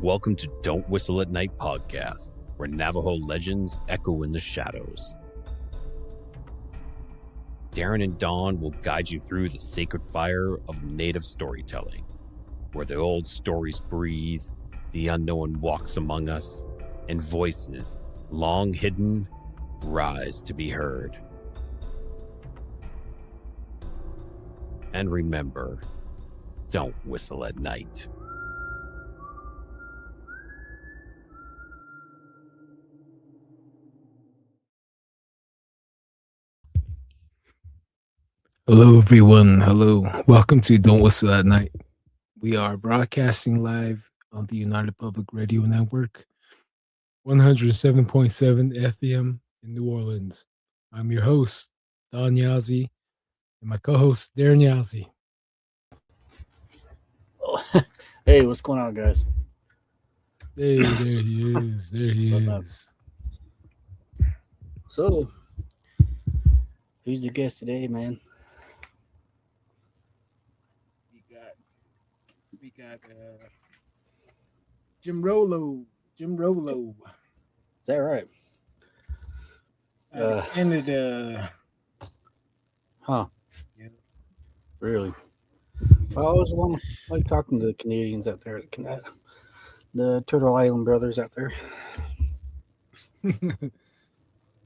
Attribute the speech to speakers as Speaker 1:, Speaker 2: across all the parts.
Speaker 1: Welcome to Don't Whistle at Night podcast, where Navajo legends echo in the shadows. Darren and Dawn will guide you through the sacred fire of Native storytelling, where the old stories breathe, the unknown walks among us, and voices, long hidden, rise to be heard. And remember, don't whistle at night.
Speaker 2: Hello, everyone. Hello. Welcome to Don't Whistle at Night. We are broadcasting live on the United Public Radio Network, 107.7 FM in New Orleans. I'm your host, Don Yazzie, and my co-host, Darren Yazzie.
Speaker 3: Hey, what's going on, guys?
Speaker 2: Hey, there he is. There he is.
Speaker 3: So, who's the guest today, man?
Speaker 2: We got Jim Rollo. Jim Rollo.
Speaker 3: Is that right?
Speaker 2: Canada.
Speaker 3: Huh.
Speaker 2: Yeah.
Speaker 3: Really? I always like talking to the Canadians out there, the Turtle Island brothers out there.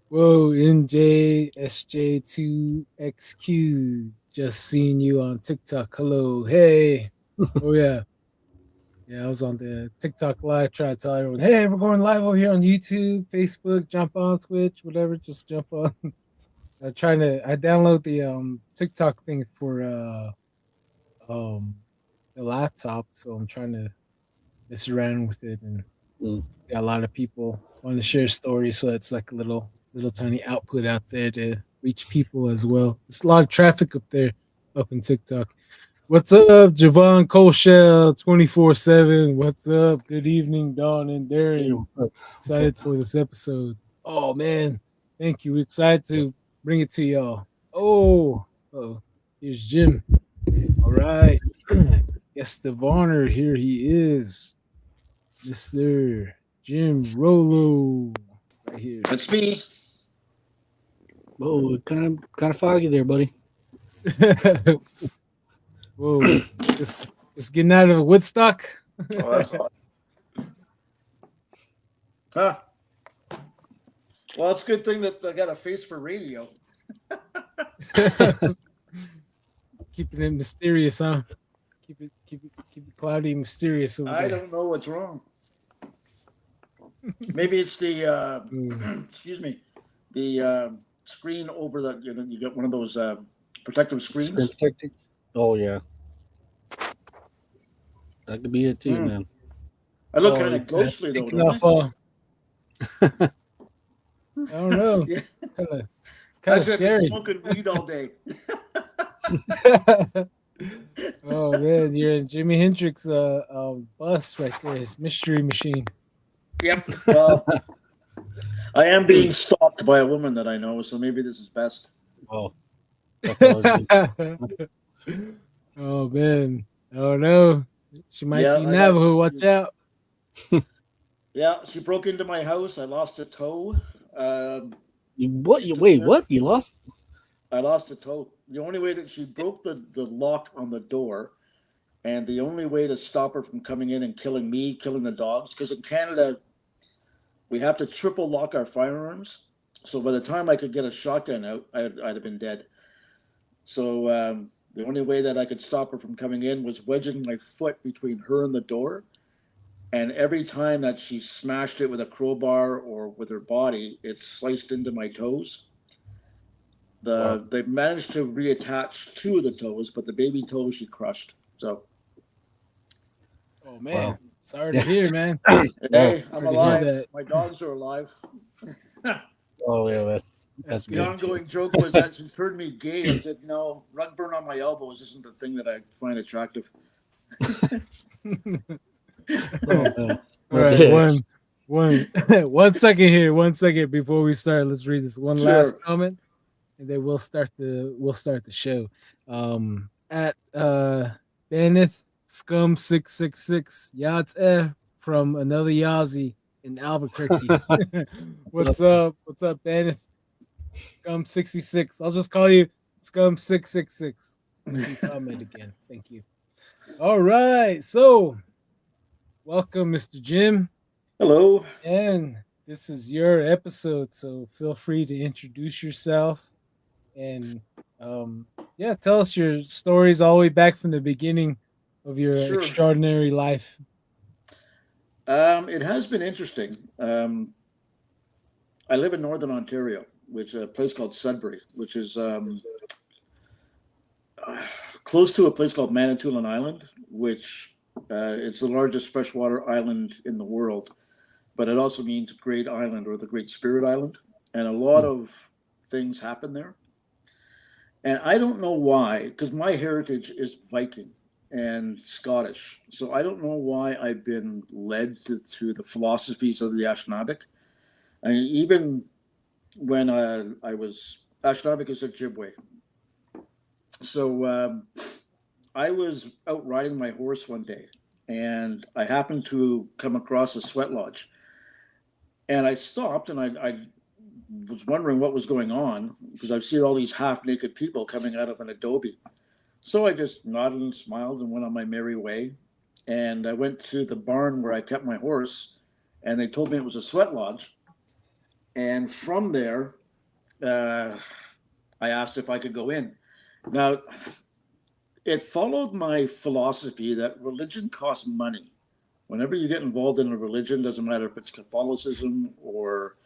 Speaker 2: Whoa, NJSJ2XQ. Just seen you on TikTok. Hello. Hey. Oh, yeah. Yeah, I was on the TikTok live trying to tell everyone, hey, we're going live over here on YouTube, Facebook, jump on Twitch, whatever, just jump on. I download the TikTok thing for the laptop, so I'm trying to mess around with it, and got a lot of people want to share stories, so it's like a little tiny output out there to reach people as well. There's a lot of traffic up there, up in TikTok. What's up, Javon Colshell 24/7? What's up? Good evening, Dawn and Darren. Excited for this episode. Oh man, thank you. We're excited to bring it to y'all. Oh, here's Jim. All right, guest of honor. Here he is, Mr. Jim Rollo. Right here.
Speaker 4: That's me.
Speaker 3: Whoa, kind of foggy there, buddy.
Speaker 2: Whoa, just getting out of Woodstock.
Speaker 4: Oh, that's hot. Huh. Well, it's a good thing that I got a face for radio.
Speaker 2: Keeping it mysterious, huh? Keep it cloudy, mysterious.
Speaker 4: I don't know what's wrong. Maybe it's the excuse me, the screen over that. You got one of those protective screens.
Speaker 3: Oh yeah, that could be it too, man.
Speaker 4: I look kind of ghostly though. Don't
Speaker 2: I don't know.
Speaker 4: Yeah.
Speaker 2: It's kind of scary.
Speaker 4: Smoking weed all day.
Speaker 2: Oh man, you're in Jimi Hendrix bus right there. His mystery machine.
Speaker 4: Yep. Well, I am being stalked by a woman that I know, so maybe this is best.
Speaker 3: Oh. That's always good.
Speaker 2: Oh man. Oh no. She might be Navajo. Watch out.
Speaker 4: Yeah, she broke into my house. I lost a toe.
Speaker 3: What? Wait, what? You lost?
Speaker 4: I lost a toe. The only way that she broke the lock on the door, and the only way to stop her from coming in and killing me, killing the dogs, because in Canada, we have to triple lock our firearms. So by the time I could get a shotgun out, I'd have been dead. So the only way that I could stop her from coming in was wedging my foot between her and the door. And every time that she smashed it with a crowbar or with her body, it sliced into my toes. They managed to reattach two of the toes, but the baby toe she crushed. So.
Speaker 2: Oh man, sorry to hear, man.
Speaker 4: Hey, I'm alive. My dogs are alive.
Speaker 3: Oh yeah, that's
Speaker 4: the ongoing joke was that she turned me gay and said, "No, rug burn on my elbows isn't the thing that I find attractive."
Speaker 2: All right, one second here. 1 second before we start. Let's read this one last comment, and then we'll start the show. At Benneth Scum 666 Yachts F from another Yazzie in Albuquerque.
Speaker 3: What's
Speaker 2: What's up? What's up, Ben? Scum 66. I'll just call you Scum 666 if you comment again. Thank you. All right. So, welcome, Mr. Jim.
Speaker 4: Hello.
Speaker 2: And this is your episode. So, feel free to introduce yourself and, yeah, tell us your stories all the way back from the beginning of your
Speaker 4: Sure.
Speaker 2: extraordinary life.
Speaker 4: It has been interesting. I live in Northern Ontario, which is a place called Sudbury, which is close to a place called Manitoulin Island, which it's the largest freshwater island in the world, but it also means Great Island or the Great Spirit Island. And a lot of things happen there. And I don't know why, because my heritage is Viking and Scottish. So I don't know why I've been led to the philosophies of the Anishinaabe. I mean, even when I was, Anishinaabe is Ojibwe. So I was out riding my horse one day and I happened to come across a sweat lodge. And I stopped and I was wondering what was going on because I've seen all these half naked people coming out of an adobe. So I just nodded and smiled and went on my merry way. And I went to the barn where I kept my horse and they told me it was a sweat lodge. And from there, I asked if I could go in. Now, it followed my philosophy that religion costs money. Whenever you get involved in a religion, doesn't matter if it's Catholicism or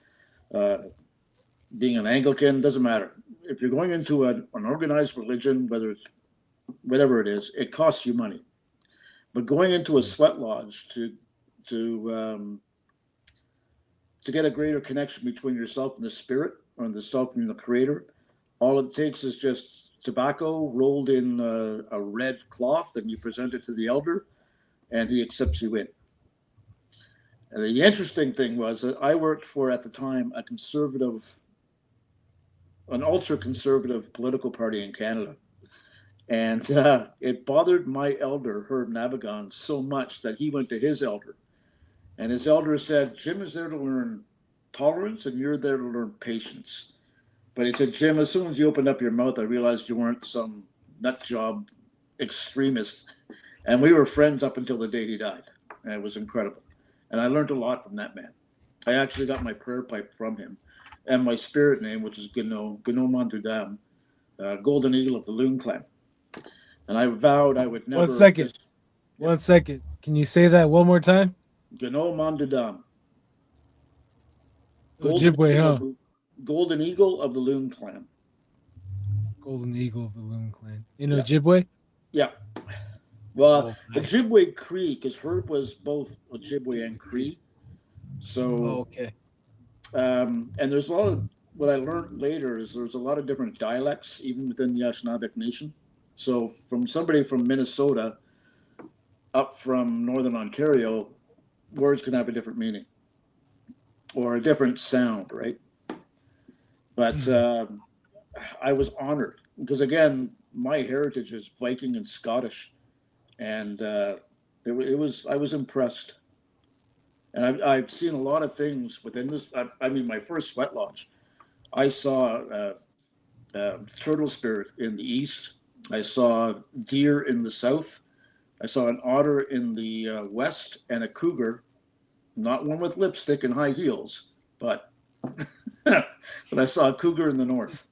Speaker 4: being an Anglican, doesn't matter. If you're going into an organized religion, whether it's whatever it is, it costs you money. But going into a sweat lodge to get a greater connection between yourself and the spirit, or the self and the creator, all it takes is just tobacco rolled in a red cloth, and you present it to the elder, and he accepts you in. And the interesting thing was that I worked for, at the time, an ultra-conservative political party in Canada. And it bothered my elder, Herb Navigon, so much that he went to his elder. And his elder said, Jim is there to learn tolerance and you're there to learn patience. But he said, Jim, as soon as you opened up your mouth, I realized you weren't some nut job extremist. And we were friends up until the day he died. And it was incredible. And I learned a lot from that man. I actually got my prayer pipe from him and my spirit name, which is Gano Mandudam, Golden Eagle of the Loon Clan. And I vowed I would never.
Speaker 2: 1 second. 1 second. Can you say that one more time?
Speaker 4: Gano Mandudam.
Speaker 2: Ojibwe, huh?
Speaker 4: Golden Eagle of the Loon Clan.
Speaker 2: Golden Eagle of the Loon Clan. In
Speaker 4: Yeah.
Speaker 2: Ojibwe?
Speaker 4: Yeah. Well,
Speaker 2: nice.
Speaker 4: Ojibwe Cree, because Herb was both Ojibwe and Cree. So,
Speaker 2: okay.
Speaker 4: And there's a lot of, what I learned later is there's a lot of different dialects, even within the Anishinaabe Nation. So from somebody from Minnesota up from Northern Ontario, words can have a different meaning or a different sound, right? But I was honored because, again, my heritage is Viking and Scottish. And I was impressed. And I've seen a lot of things within this. I mean, my first sweat lodge, I saw turtle spirit in the east. I saw deer in the south. I saw an otter in the west and a cougar, not one with lipstick and high heels, but but I saw a cougar in the north.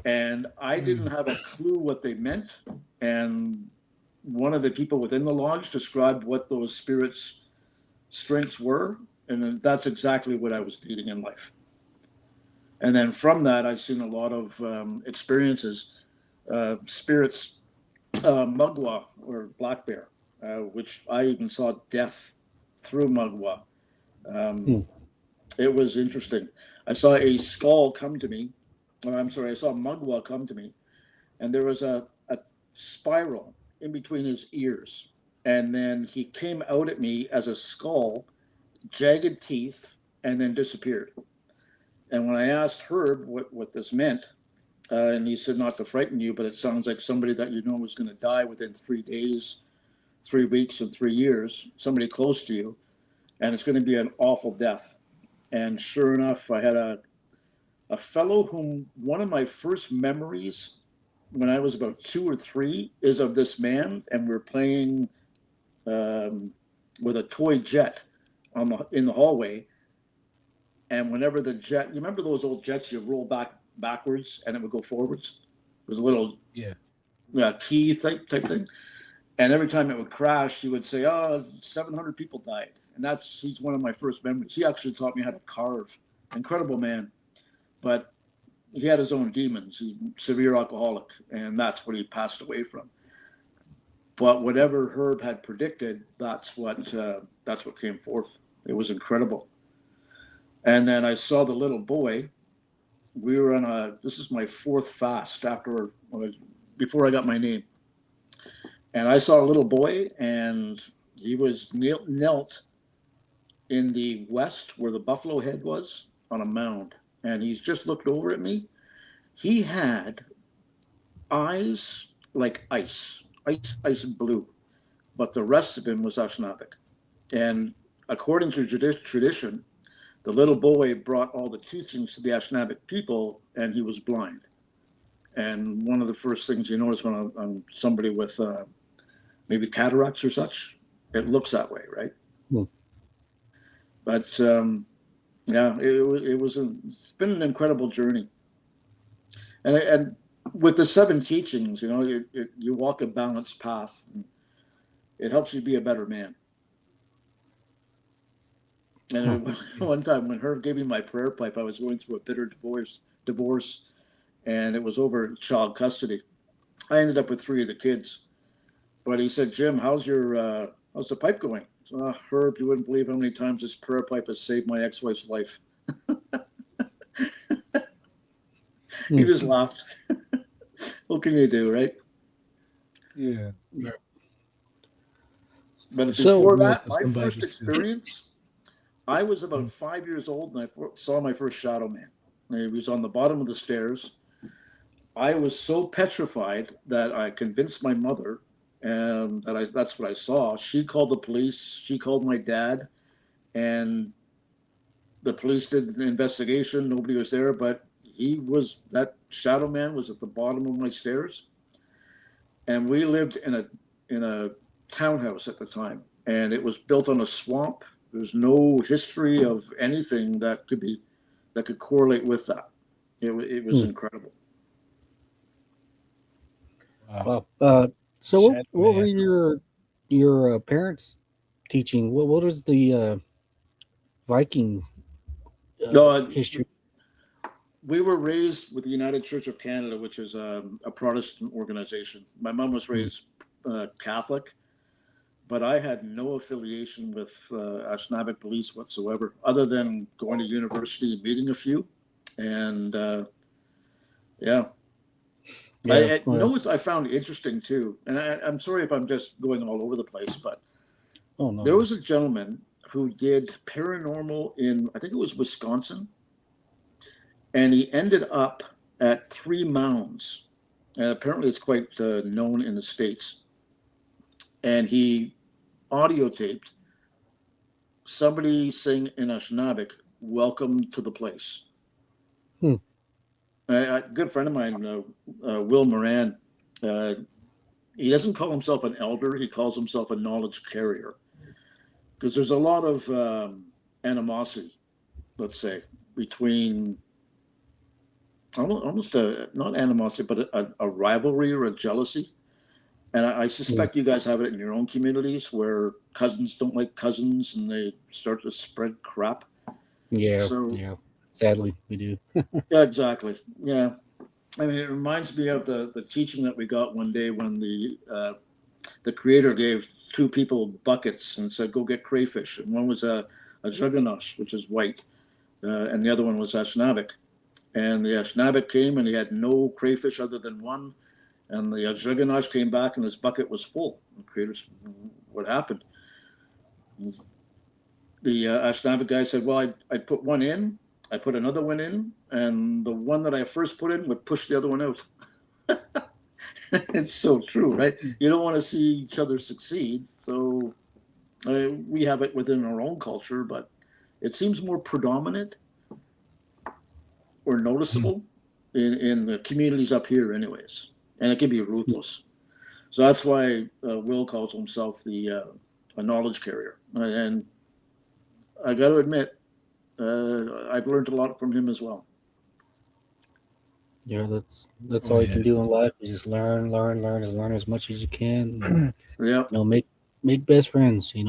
Speaker 4: And I didn't have a clue what they meant. And one of the people within the lodge described what those spirits' strengths were, and that's exactly what I was needing in life. And then from that, I've seen a lot of experiences, spirits, Mugwa or black bear, which I even saw death through Mugwa. It was interesting. I saw a skull come to me, I saw Mugwa come to me, and there was a spiral in between his ears. And then he came out at me as a skull, jagged teeth, and then disappeared. And when I asked Herb what this meant, and he said not to frighten you, but it sounds like somebody that you know was going to die within 3 days, 3 weeks, and 3 years, somebody close to you. and it's going to be an awful death. And sure enough, I had a fellow whom one of my first memories when I was about 2 or 3 is of this man, and we're playing with a toy jet in the hallway. And whenever the jet, you remember those old jets you roll backwards and it would go forwards? It was a little key type thing. And every time it would crash, he would say, "Oh, 700 people died." And he's one of my first memories. He actually taught me how to carve. Incredible man. But he had his own demons. He's a severe alcoholic, and that's what he passed away from. But whatever Herb had predicted, that's what came forth. It was incredible. And then I saw the little boy. We were on this is my 4th fast before I got my name. And I saw a little boy, and he was knelt in the west where the buffalo head was on a mound. And he's just looked over at me. He had eyes like ice blue, but the rest of him was Ashnavik. And according to tradition, the little boy brought all the teachings to the Ashnavik people, and he was blind. And one of the first things you notice when somebody with maybe cataracts or such, it looks that way, right? But it's been an incredible journey. And with the 7 teachings, you walk a balanced path. And it helps you be a better man. And one time when Herb gave me my prayer pipe, I was going through a bitter divorce, and it was over child custody. I ended up with 3 of the kids. But he said, "Jim, how's the pipe going?" So, "Herb, you wouldn't believe how many times this prayer pipe has saved my ex-wife's life." He just laughed. What can you do, right?
Speaker 2: Yeah.
Speaker 4: But before that, my first experience, I was about 5 years old, and I saw my first shadow man. He was on the bottom of the stairs. I was so petrified that I convinced my mother, and that's what I saw. She called the police. She called my dad, and the police did an investigation. Nobody was there, but that shadow man was at the bottom of my stairs. And we lived in a townhouse at the time, and it was built on a swamp. There's no history of anything that could correlate with that. It was incredible.
Speaker 3: Wow. So what were your parents teaching? What was the Viking history?
Speaker 4: We were raised with the United Church of Canada, which is a Protestant organization. My mom was raised Catholic, but I had no affiliation with Ashnavik police whatsoever, other than going to university and meeting a few. And I found interesting too. And I'm sorry if I'm just going all over the place, but there was a gentleman who did paranormal in, I think it was Wisconsin. And he ended up at 3 mounds. And apparently it's quite known in the States. And he audio taped somebody saying in Ashnavik, "Welcome to the place." A good friend of mine, Will Moran, he doesn't call himself an elder. He calls himself a knowledge carrier. Because there's a lot of animosity, let's say, between almost not animosity, but a rivalry or a jealousy. And I suspect you guys have it in your own communities where cousins don't like cousins and they start to spread crap.
Speaker 3: Yeah. Sadly, we do.
Speaker 4: Yeah, exactly. Yeah. I mean, it reminds me of the teaching that we got one day when the creator gave 2 people buckets and said, "Go get crayfish." And one was a Jugganosh, which is white, and the other one was Ashnavik. And the Ashnavik came and he had no crayfish other than one. And the Jugganosh came back and his bucket was full. The creator said, "What happened?" The Ashnavik guy said, "Well, I'd put one in, I put another one in, and the one that I first put in would push the other one out." It's so true, right? You don't want to see each other succeed. So We have it within our own culture, but it seems more predominant or noticeable in the communities up here, anyways. And it can be ruthless. So that's why Will calls himself a knowledge carrier. And I got to admit, I've learned a lot from him as well.
Speaker 3: Yeah, that's all you can do in life is just learn as much as you can. And,
Speaker 4: Yeah.
Speaker 3: Make best friends. Make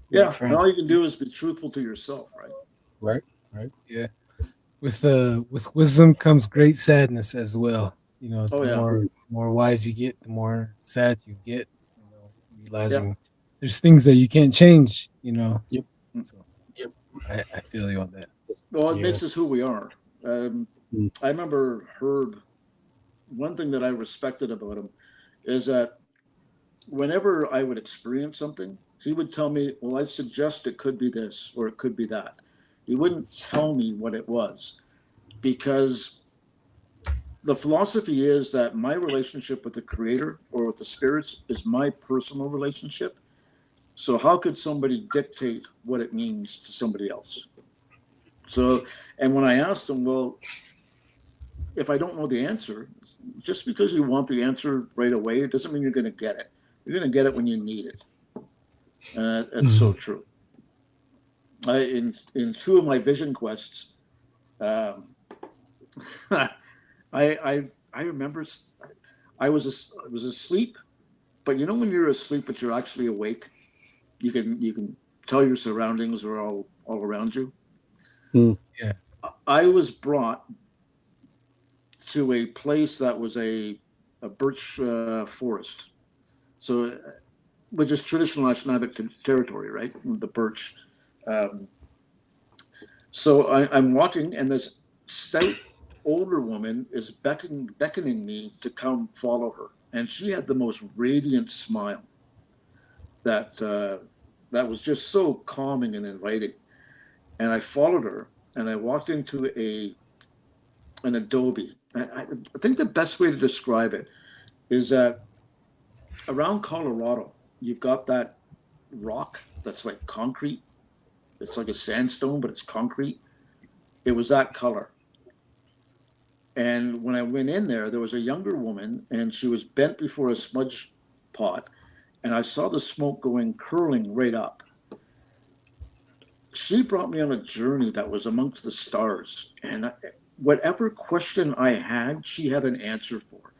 Speaker 4: Yeah.
Speaker 3: friends.
Speaker 4: And all you can do is be truthful to yourself, right?
Speaker 3: Right.
Speaker 2: Yeah. With wisdom comes great sadness as well.
Speaker 4: Oh,
Speaker 2: The
Speaker 4: yeah.
Speaker 2: more wise you get, the more sad you get. Realizing
Speaker 4: Yeah.
Speaker 2: there's things that you can't change.
Speaker 3: Yep.
Speaker 2: So
Speaker 3: Yep.
Speaker 2: I feel you on that.
Speaker 4: Well, it
Speaker 3: Yeah.
Speaker 4: makes us who we are. I remember Herb. One thing that I respected about him is that whenever I would experience something, he would tell me, well, I suggest it could be this or it could be that. He wouldn't tell me what it was because the philosophy is that my relationship with the creator or with the spirits is my personal relationship. So how could somebody dictate what it means to somebody else? So, and when I asked him, well, if I don't know the answer, just because you want the answer right away, it doesn't mean you're going to get it. You're going to get it when you need it. It's so true. In two of my vision quests, I remember I was asleep, but when you're asleep but you're actually awake, you can tell your surroundings are all around you.
Speaker 2: Yeah.
Speaker 4: I was brought to a place that was a birch forest, so which is traditional Anishinaabe territory, right? The birch. So I'm walking, and this stout older woman is beckoning me to come follow her, and she had the most radiant smile that was just so calming and inviting. And I followed her, and I walked into an adobe. I think the best way to describe it is that around Colorado, you've got that rock that's like concrete. It's like a sandstone, but it's concrete. It was that color. And when I went in there was a younger woman, and she was bent before a smudge pot, and I saw the smoke curling right up. She brought me on a journey that was amongst the stars, and whatever question I had, she had an answer for.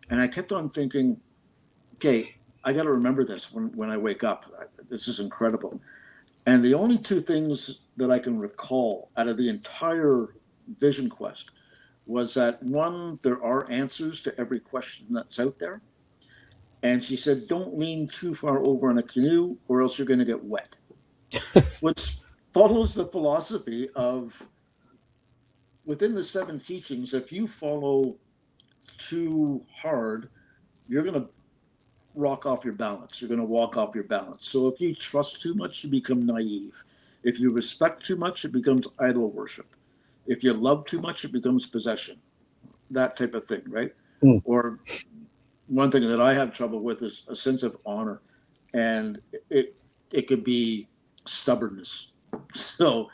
Speaker 4: And I kept on thinking, okay, I got to remember this when I wake up. This is incredible. And the only two things that I can recall out of the entire vision quest was that one, there are answers to every question that's out there. And she said, don't lean too far over in a canoe or else you're going to get wet, which follows the philosophy of within the 7 teachings, if you follow too hard, you're going to rock off your balance. You're going to walk off your balance. So if you trust too much, you become naive. If you respect too much, it becomes idol worship. If you love too much, it becomes possession. That type of thing, right? Or one thing that I have trouble with is a sense of honor, and it could be stubbornness. So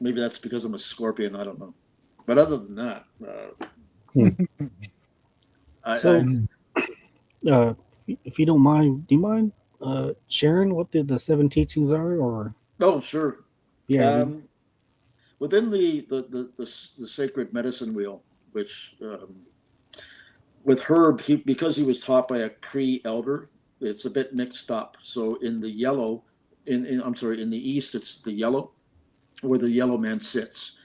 Speaker 4: maybe that's because I'm a Scorpion. I don't know. But other than that,
Speaker 3: if you don't mind, do you mind sharing what the 7 teachings are? Or
Speaker 4: oh, sure.
Speaker 3: Yeah.
Speaker 4: Within the sacred medicine wheel, which with Herb, because he was taught by a Cree elder, it's a bit mixed up. So in the yellow, in the east, it's the yellow, where the yellow man sits.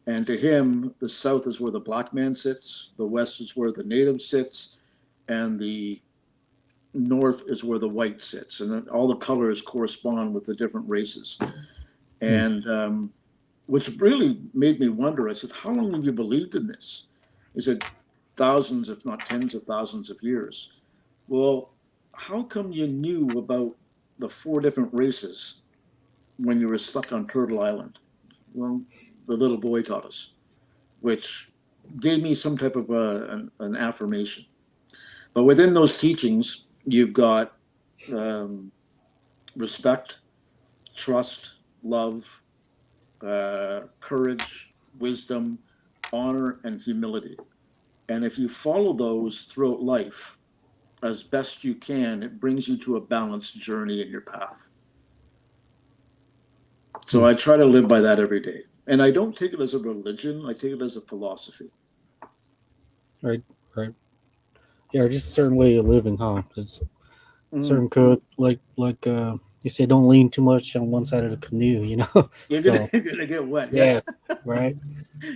Speaker 4: And to him, the south is where the black man sits, the west is where the native sits, and the north is where the white sits. And then all the colors correspond with the different races. And which really made me wonder. I said, how long have you believed in this? He said, thousands, if not tens of thousands of years. Well, how come you knew about the 4 different races when you were stuck on Turtle Island? Well, the little boy taught us, which gave me some type of an affirmation. But within those teachings, you've got respect, trust, love, courage, wisdom, honor, and humility. And if you follow those throughout life as best you can, it brings you to a balanced journey in your path. So I try to live by that every day. And I don't take it as a religion, I take it as a philosophy.
Speaker 3: Right, right. Yeah, just a certain way of living, huh? It's certain code, like you say, don't lean too much on one side of the canoe, you know.
Speaker 4: You're
Speaker 3: So
Speaker 4: gonna, you're gonna get wet.
Speaker 3: yeah, right.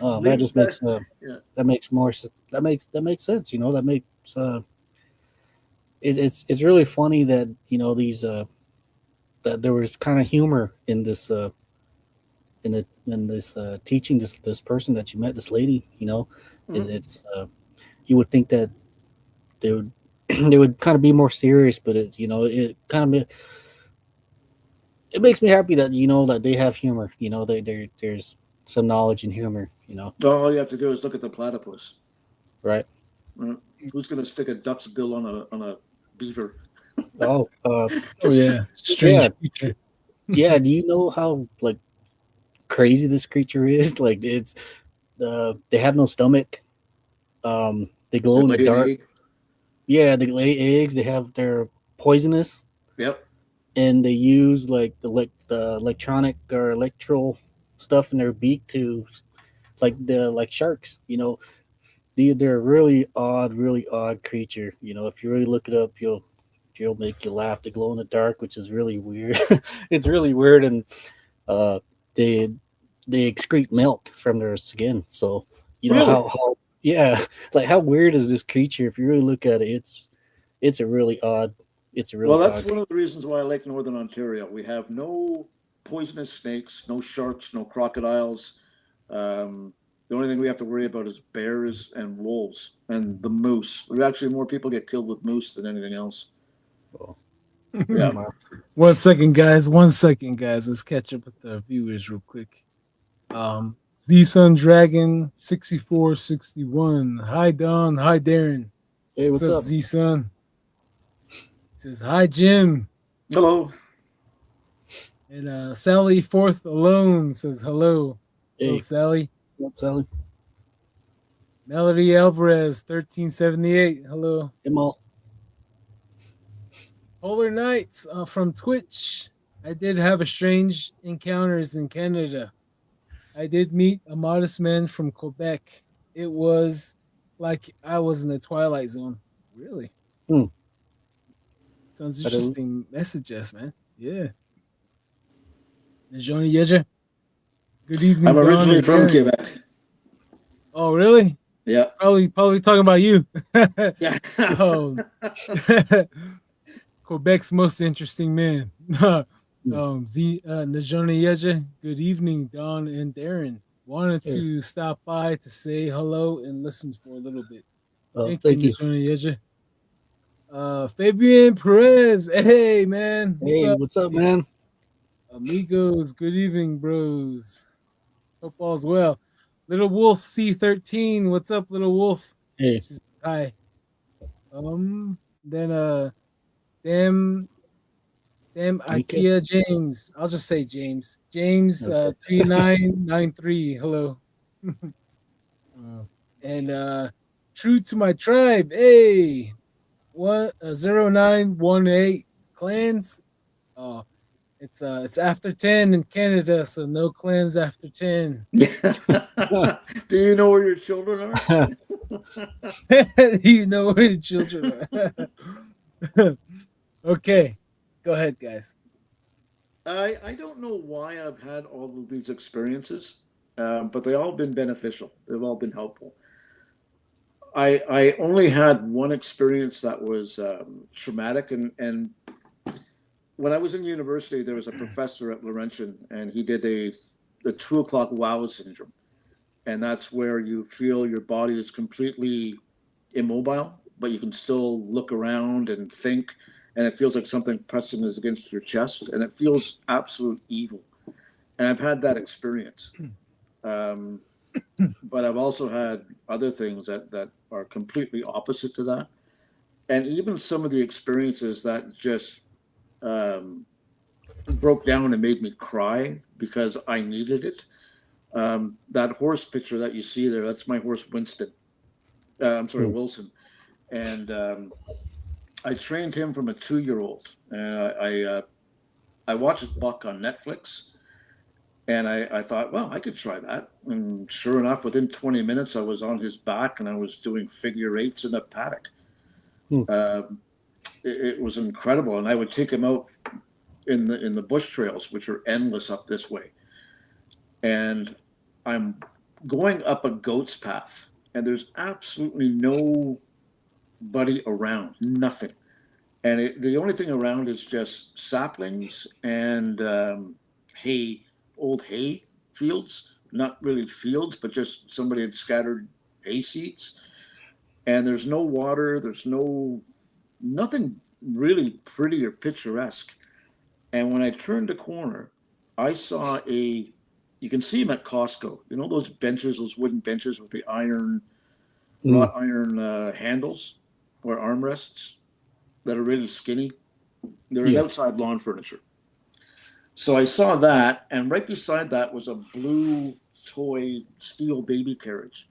Speaker 3: That
Speaker 4: Lean
Speaker 3: just
Speaker 4: side-
Speaker 3: makes
Speaker 4: yeah.
Speaker 3: that makes more that makes sense, you know. That makes it's really funny that these that there was kind of humor in this in this teaching this person that you met, this lady, you know.
Speaker 4: Mhm.
Speaker 3: It's you would think that they would they would kind of be more serious, but it kind of it makes me happy that that they have humor. There's some knowledge and humor.
Speaker 4: All you have to do is look at the platypus.
Speaker 3: Right?
Speaker 4: Who's gonna stick a duck's bill on a beaver?
Speaker 3: Oh,
Speaker 2: Oh yeah,
Speaker 3: yeah,
Speaker 2: strange creature.
Speaker 3: yeah. Do you know how like crazy this creature is? Like it's they have no stomach. They
Speaker 4: They
Speaker 3: glow in the
Speaker 4: lay an
Speaker 3: dark.
Speaker 4: egg.
Speaker 3: Yeah, they lay eggs. They're poisonous,
Speaker 4: Yep.
Speaker 3: and they use like the electronic or electrical stuff in their beak to like sharks. They're a really odd creature. If you really look it up, you'll make you laugh. They glow in the dark, which is really weird. It's really weird, and uh, they they excrete milk from their skin. So
Speaker 4: Really?
Speaker 3: how yeah, like how weird is this creature? If you really look at it, it's a really odd. It's a
Speaker 4: Well,
Speaker 3: really
Speaker 4: that's
Speaker 3: odd.
Speaker 4: one of the reasons why I like Northern Ontario. We have no poisonous snakes, no sharks, no crocodiles. The only thing we have to worry about is bears and wolves and the moose. We actually more people get killed with moose than anything else. Yeah.
Speaker 3: Wow.
Speaker 2: 1 second, guys. 1 second, guys. Let's catch up with the viewers real quick. Z Sun Dragon 6461. Hi Don. Hi Darren.
Speaker 3: Hey,
Speaker 2: What's
Speaker 3: what's
Speaker 2: up,
Speaker 3: up?
Speaker 2: Z Sun? Says hi Jim.
Speaker 4: Hello.
Speaker 2: And Sally Fourth Alone says hello. Hello,
Speaker 3: Hey,
Speaker 2: Sally.
Speaker 3: what's up, Sally?
Speaker 2: Melody Alvarez 1378. Hello.
Speaker 3: Hey, Mal.
Speaker 2: Polar Knights from Twitch. I did have a strange encounters in Canada. I did meet a modest man from Quebec. It was like I was in the Twilight Zone. Really?
Speaker 3: Hmm.
Speaker 2: Sounds
Speaker 3: I don't.
Speaker 2: interesting messages, man. Yeah. Najoni Yeja. Good evening,
Speaker 4: I'm
Speaker 2: Don
Speaker 4: originally
Speaker 2: and
Speaker 4: from
Speaker 2: Darren.
Speaker 4: Quebec.
Speaker 2: Oh, really?
Speaker 4: Yeah.
Speaker 2: Probably talking about you.
Speaker 4: Yeah.
Speaker 2: um, Quebec's most interesting man. Najoni Yeja. Good evening, Don and Darren. Wanted
Speaker 3: Yeah.
Speaker 2: to stop by to say hello and listen for a little bit. Thank you,
Speaker 3: Thank you.
Speaker 2: Najoni Yeja. Fabian Perez. Hey, man. What's
Speaker 3: Hey,
Speaker 2: up?
Speaker 3: what's up, man?
Speaker 2: Amigos. Good evening, bros. Hope all's well. Little Wolf C13. What's up, Little Wolf?
Speaker 3: Hey,
Speaker 2: She's hi. Then damn
Speaker 3: Mika.
Speaker 2: IKEA James. I'll just say James. James
Speaker 3: Okay.
Speaker 2: 3993. Hello. And true to my tribe. Hey. 0918 clans. Oh, it's after 10 in Canada, so no clans after 10.
Speaker 4: Yeah. Do you know where your children are?
Speaker 2: You know where the children are. Okay. Go ahead, guys.
Speaker 4: I don't know why I've had all of these experiences, but they all been beneficial. They've all been helpful. I only had one experience that was traumatic, and when I was in university, there was a professor at Laurentian, and he did the 2 o'clock wow syndrome, and that's where you feel your body is completely immobile, but you can still look around and think, and it feels like something pressing is against your chest, and it feels absolute evil. And I've had that experience. But I've also had other things that are completely opposite to that. And even some of the experiences that just broke down and made me cry because I needed it. That horse picture that you see there, that's my horse Winston. I'm sorry,
Speaker 3: Mm.
Speaker 4: Wilson. And I trained him from a 2 year old. I watched Buck on Netflix, and I thought, well, I could try that. And sure enough, within 20 minutes, I was on his back and I was doing figure eights in a paddock.
Speaker 3: Hmm.
Speaker 4: Um, it was incredible, and I would take him out in the bush trails, which are endless up this way. And I'm going up a goat's path, and there's absolutely nobody around, nothing. And the only thing around is just saplings and hay, old hay fields. Not really fields, but just somebody had scattered hay seeds. And there's no water. There's nothing really pretty or picturesque. And when I turned the corner, I saw a. You can see them at Costco. You know those benches, those wooden benches with the
Speaker 3: Mm.
Speaker 4: wrought iron handles or armrests that are really skinny. They're in
Speaker 3: Yeah.
Speaker 4: outside lawn furniture. So I saw that, and right beside that was a blue toy steel baby carriage.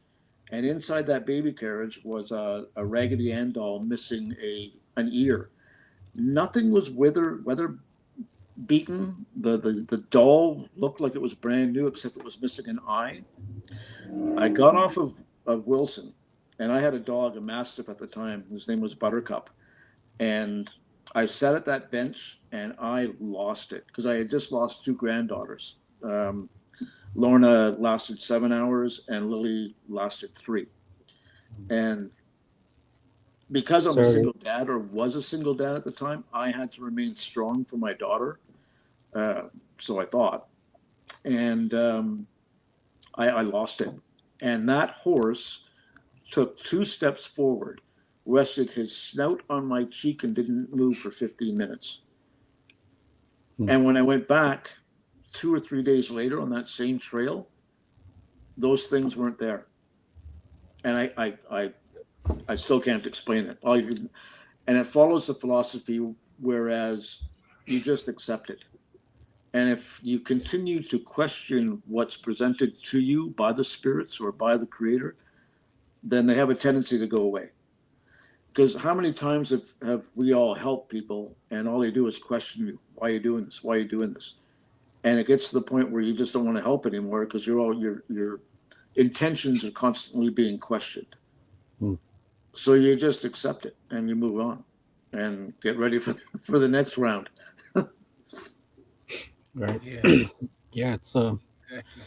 Speaker 4: And inside that baby carriage was a Raggedy Ann doll missing an ear. Nothing was weather beaten. The doll looked like it was brand new, except it was missing an eye. I got off of Wilson, and I had a dog, a mastiff at the time. His name was Buttercup. And I sat at that bench and I lost it because I had just lost two granddaughters. Um, Lorna lasted 7 hours and Lily lasted three. And because I'm a
Speaker 3: Sorry.
Speaker 4: single dad or was a single dad at the time, I had to remain strong for my daughter. Uh, so I thought. And I lost it. And that horse took 2 steps forward, rested his snout on my cheek, and didn't move for 15 minutes.
Speaker 3: Hmm.
Speaker 4: And when I went back 2 or 3 days later on that same trail, those things weren't there. And I still can't explain it. And it follows the philosophy, whereas you just accept it. And if you continue to question what's presented to you by the spirits or by the creator, then they have a tendency to go away. Because how many times have we all helped people and all they do is question you, why are you doing this? Why are you doing this? And it gets to the point where you just don't want to help anymore because your intentions are constantly being questioned.
Speaker 3: Hmm.
Speaker 4: So you just accept it and you move on and get ready for for the next round.
Speaker 3: Right.
Speaker 2: Yeah,
Speaker 3: Yeah.
Speaker 2: exactly.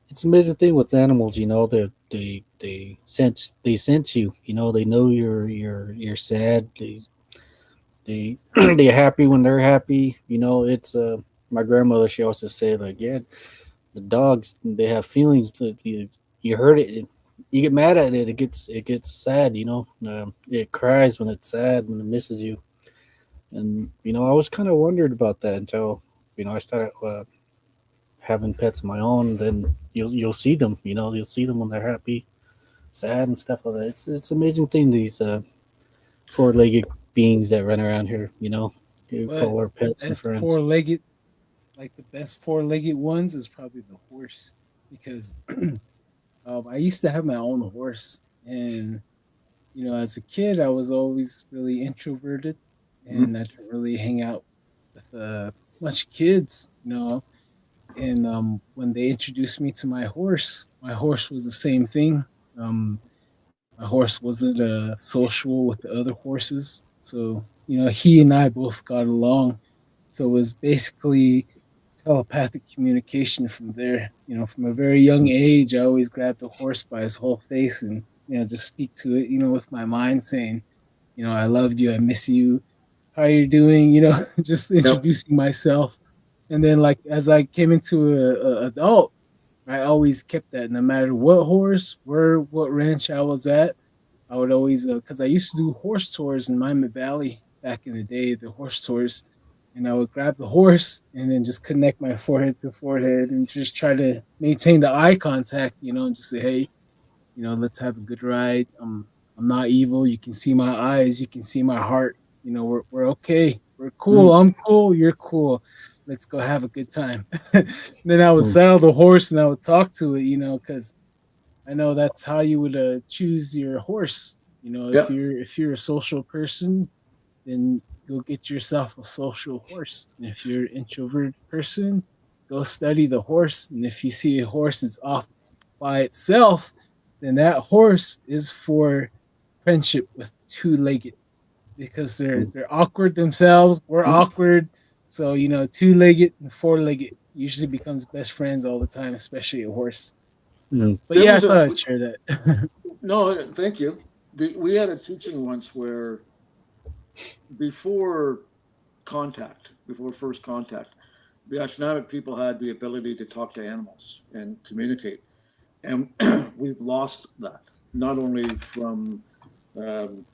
Speaker 3: It's an amazing thing with animals. You know, they sense you. You know, they know you're sad. They they're happy when they're happy. You know, it's my grandmother. She also said like, yeah, the dogs they have feelings. That you hurt it, you get mad at it. It gets sad. You know, it cries when it's sad when it misses you. And you know, I was kind of wondered about that until I started having pets of my own. Then you'll see them. You know, you'll see them when they're happy, sad, and stuff like that. It's an amazing thing. These four-legged beings that run around here. You know, you
Speaker 2: But
Speaker 3: call our
Speaker 2: the
Speaker 3: pets and
Speaker 2: best
Speaker 3: friends.
Speaker 2: four-legged, like the best four-legged ones, is probably the horse because I used to have my own horse, and as a kid, I was always really introverted,
Speaker 3: Mhm.
Speaker 2: and I didn't really hang out with much kids. And when they introduced me to my horse was the same thing. Um, my horse wasn't social with the other horses, so he and I both got along. So it was basically telepathic communication from there. From a very young age, I always grabbed the horse by his whole face and just speak to it. With my mind saying, I love you, I miss you, how you doing? Just
Speaker 4: Yep.
Speaker 2: introducing myself. And then, like as I came into a adult, I always kept that no matter what horse, what ranch I was at. I would always, because I used to do horse tours in Miami Valley back in the day, the horse tours, and I would grab the horse and then just connect my forehead to forehead and just try to maintain the eye contact, and just say, hey, let's have a good ride. I'm not evil. You can see my eyes. You can see my heart. We're okay. We're cool.
Speaker 4: Mm.
Speaker 2: I'm cool. You're cool. let's go have a good time. Then I would
Speaker 3: Hmm.
Speaker 2: saddle the horse and I would talk to it, because I know that's how you would choose your horse.
Speaker 4: Yep.
Speaker 2: If you're a social person, then go get yourself a social horse. And if you're an introverted person, go study the horse. And if you see a horse that's off by itself, then that horse is for friendship with two-legged because they're awkward themselves. We're
Speaker 4: Mhm.
Speaker 2: awkward. So, two-legged and four-legged usually becomes best friends all the time, especially a horse.
Speaker 3: Hmm.
Speaker 2: But
Speaker 4: There
Speaker 2: yeah, I
Speaker 4: was
Speaker 2: thought
Speaker 4: a
Speaker 2: I'd share that.
Speaker 4: no, thank you. We had a teaching once where before before first contact, the Ashnavik people had the ability to talk to animals and communicate, and we've lost that. Not only from um,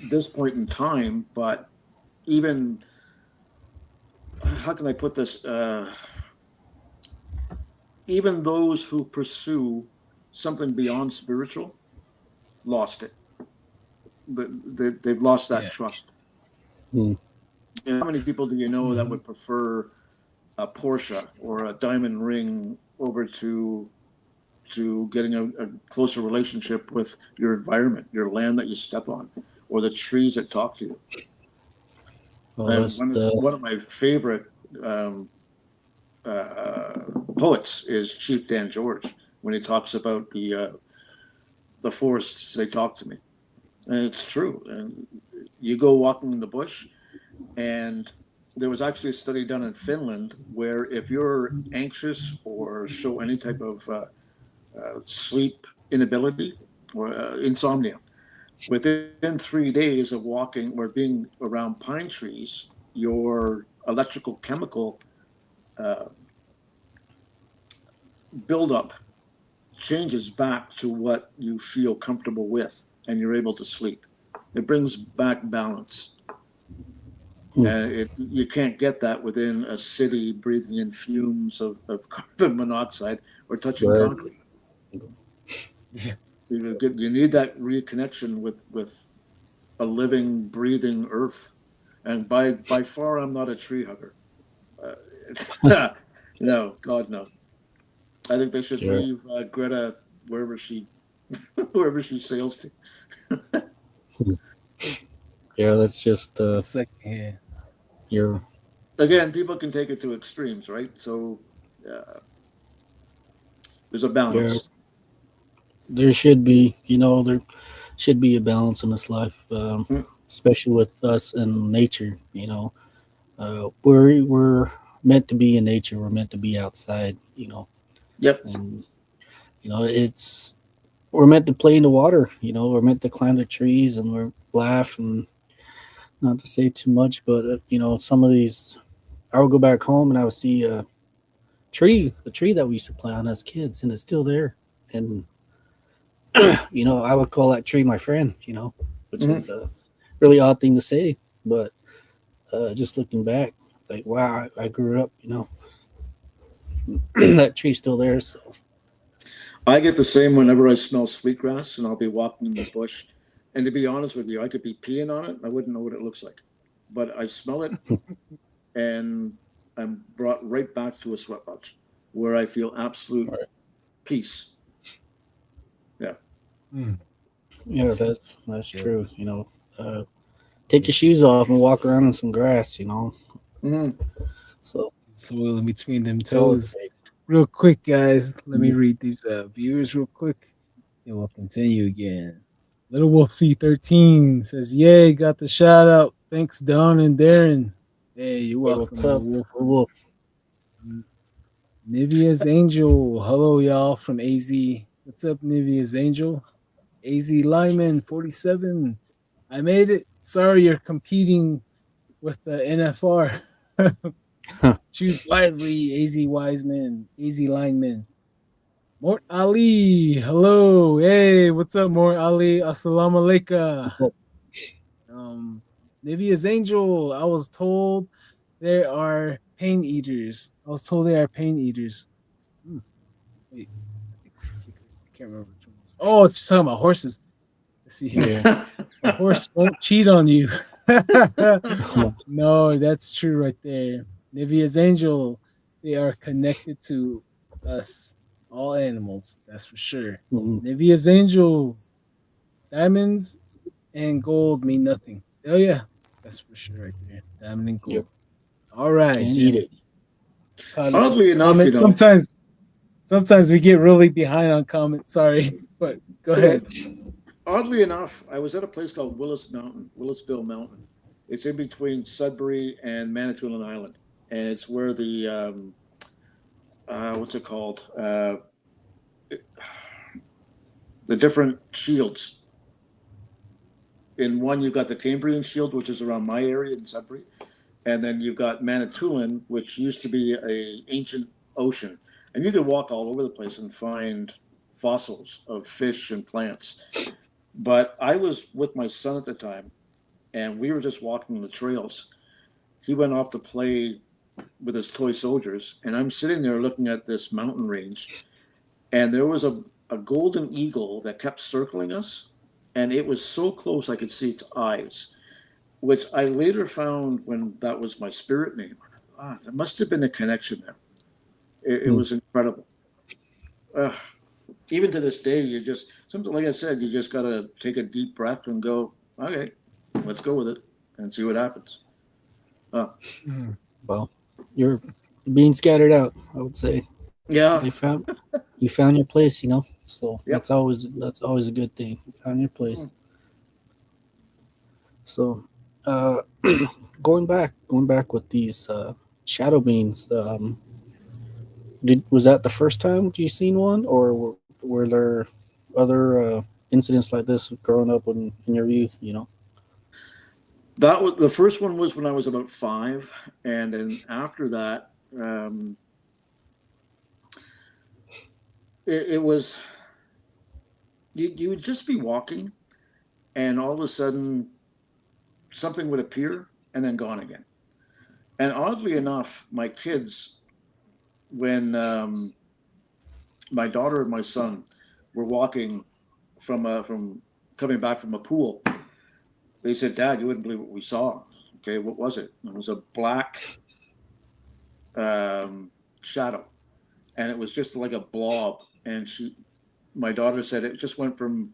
Speaker 4: this point in time, but even how can I put this? Even those who pursue something beyond spiritual lost it. They've lost that
Speaker 2: Yeah.
Speaker 4: trust.
Speaker 3: Hmm.
Speaker 4: And how many people do you know that
Speaker 2: Mhm.
Speaker 4: would prefer a Porsche or a diamond ring over to getting a closer relationship with your environment, your land that you step on, or the trees that talk to you?
Speaker 3: Well,
Speaker 4: And
Speaker 3: that's the
Speaker 4: one of my favorite um, uh, poets is Chief Dan George when he talks about the forests. They talk to me, and it's true. And you go walking in the bush, and there was actually a study done in Finland where if you're anxious or show any type of sleep inability or insomnia, within 3 days of walking or being around pine trees, your electrical chemical uh, buildup changes back to what you feel comfortable with, and you're able to sleep. It brings back balance.
Speaker 3: hmm.
Speaker 4: You can't get that within a city breathing in fumes of carbon monoxide or touching
Speaker 3: Right.
Speaker 4: concrete.
Speaker 2: Yeah.
Speaker 4: You need that reconnection with a living, breathing earth. And by far, I'm not a tree hugger. No, God, no. I think they should
Speaker 3: Yeah.
Speaker 4: leave Greta wherever she wherever she sails to.
Speaker 3: Yeah, that's just
Speaker 2: It's like, yeah.
Speaker 3: your
Speaker 4: Again, people can take it to extremes, right? So uh, there's a
Speaker 3: your
Speaker 4: balance.
Speaker 3: there should be, there should be a balance in this life,
Speaker 4: Mm.
Speaker 3: especially with us and nature. We're meant to be in nature. We're meant to be outside.
Speaker 4: Yep.
Speaker 3: And it's we're meant to play in the water. We're meant to climb the trees and we're laugh and not to say too much, but some of these. I would go back home and I would see the tree that we used to play on as kids, and it's still there. And I would call that tree my friend. Which
Speaker 4: Hmm.
Speaker 3: is a really odd thing to say, but just looking back, like wow, I grew up. That tree's still there. So
Speaker 4: I get the same whenever I smell sweetgrass, and I'll be walking in the bush. And to be honest with you, I could be peeing on it. I wouldn't know what it looks like, but I smell it, and I'm brought right back to a sweat lodge where I feel absolute
Speaker 3: right.
Speaker 4: peace. Yeah.
Speaker 2: Mm.
Speaker 3: Yeah, that's
Speaker 2: Yeah.
Speaker 3: true. Take your shoes off and walk around in some grass.
Speaker 4: Hmm.
Speaker 3: So
Speaker 2: Soil in between them
Speaker 3: it's all it
Speaker 2: toes.
Speaker 3: takes.
Speaker 2: Real quick, guys. Let me
Speaker 3: Mhm.
Speaker 2: read these viewers real quick. And we'll continue again. Little Wolf C13 says, Yay, got the shout out. Thanks, Don and Darren. Hey, you're
Speaker 3: Hey,
Speaker 2: welcome,
Speaker 3: what's
Speaker 2: Little
Speaker 3: up,
Speaker 2: Wolf.
Speaker 3: Wolf?
Speaker 2: Nivea's Angel. Hello, y'all from AZ. What's up, Nivea's Angel? AZ Lyman 47. I made it. Sorry you're competing with the NFR. Choose wisely, AZ Wiseman, AZ Lineman. Mort Ali. Hello. Hey, what's up, Mort Ali? Assalamu alaikum. Um, Nivea's Angel. I was told there are pain eaters. I was told they are pain eaters. Hmm. Wait, I can't remember which ones. Oh, it's talking about horses. Let's see here.
Speaker 3: Yeah.
Speaker 2: A horse won't cheat on you. No, that's true right there. Nivea's angel, they are connected to us, all animals. That's for sure.
Speaker 3: Mhm.
Speaker 2: Nivea's angels, diamonds and gold mean nothing. Oh yeah, that's for sure right there. Diamond and
Speaker 3: Yep.
Speaker 2: gold. All right,
Speaker 3: Can't eat
Speaker 2: Jim.
Speaker 3: it.
Speaker 4: Oddly enough,
Speaker 2: Comment. Sometimes we get really behind on comments. Sorry, but go
Speaker 3: Okay.
Speaker 2: ahead.
Speaker 4: oddly enough, I was at a place called Willisville Mountain. It's in between Sudbury and Manitoulin Island, and it's where the what's it called? The different shields. In one, you've got the Cambrian Shield, which is around my area in Sudbury, and then you've got Manitoulin, which used to be a ancient ocean, and you could walk all over the place and find fossils of fish and plants. But I was with my son at the time, and we were just walking the trails. He went off to play with his toy soldiers, and I'm sitting there looking at this mountain range, and there was a golden eagle that kept circling us, and it was so close I could see its eyes, which I later found when that was my spirit name. Ah, there must have been a connection there. It
Speaker 3: Hmm.
Speaker 4: was incredible. Uh, Even to this day, you just something like I said, you just gotta take a deep breath and go, okay, let's go with it and see what happens. Uh,
Speaker 2: Mm.
Speaker 3: Well, you're being scattered out, I would say. They
Speaker 4: yeah,
Speaker 3: found you found your place, you know. So
Speaker 4: yep.
Speaker 3: that's always a good thing. You found your place. So, uh, going back with these shadow beings. Was that the first time you seen one, or were there other incidents like this growing up in your youth? You know.
Speaker 4: That was the first one was when I was about 5, and then after that, it was you would just be walking, and all of a sudden something would appear and then gone again. And oddly enough, my kids, when my daughter and my son were walking from coming back from a pool, they said, "Dad, you wouldn't believe what we saw." Okay, what was it? It was a black shadow, and it was just like a blob. And my daughter said it just went from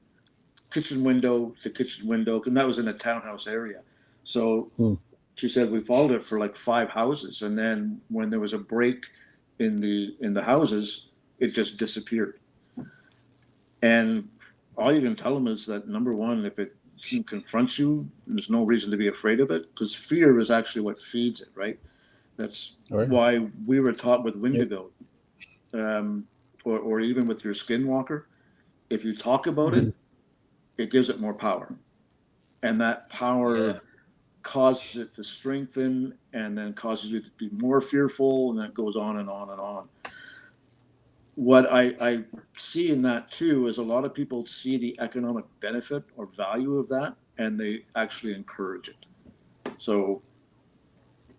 Speaker 4: kitchen window to kitchen window, and that was in a townhouse area. So
Speaker 3: Hmm.
Speaker 4: she said we followed it for like 5 houses, and then when there was a break in the houses, it just disappeared. And all you can tell them is that number one, if it confronts you, there's no reason to be afraid of it, because fear is actually what feeds it, right? That's
Speaker 3: All right.
Speaker 4: why we were taught with
Speaker 3: Yep.
Speaker 4: Wendigo, um, or even with your skinwalker. If you talk about
Speaker 3: Mhm.
Speaker 4: it, it gives it more power, and that
Speaker 2: Yeah.
Speaker 4: power causes it to strengthen, and then causes you to be more fearful, and that goes on and on and on. What I see in that too is a lot of people see the economic benefit or value of that, and they actually encourage it. So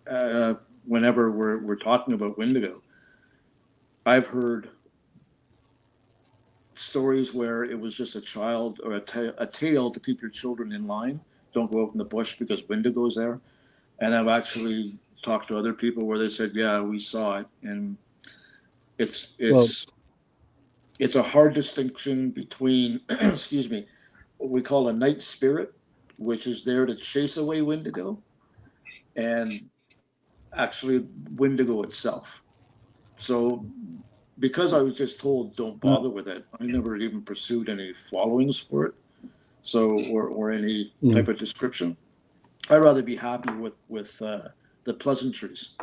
Speaker 4: uh, whenever we're talking about Wendigo, I've heard stories where it was just a child or a tale to keep your children in line. Don't go out in the bush because Wendigo's there. And I've actually talked to other people where they said, "Yeah, we saw it," and it's
Speaker 3: Well,
Speaker 4: it's it's a hard distinction between, excuse me, what we call a night spirit, which is there to chase away Wendigo, and actually Wendigo itself. So because I was just told don't
Speaker 3: uh,
Speaker 4: bother with it, I never even pursued any followings for it. So or any
Speaker 3: mm,
Speaker 4: type of description. I'd rather be happy with the pleasantries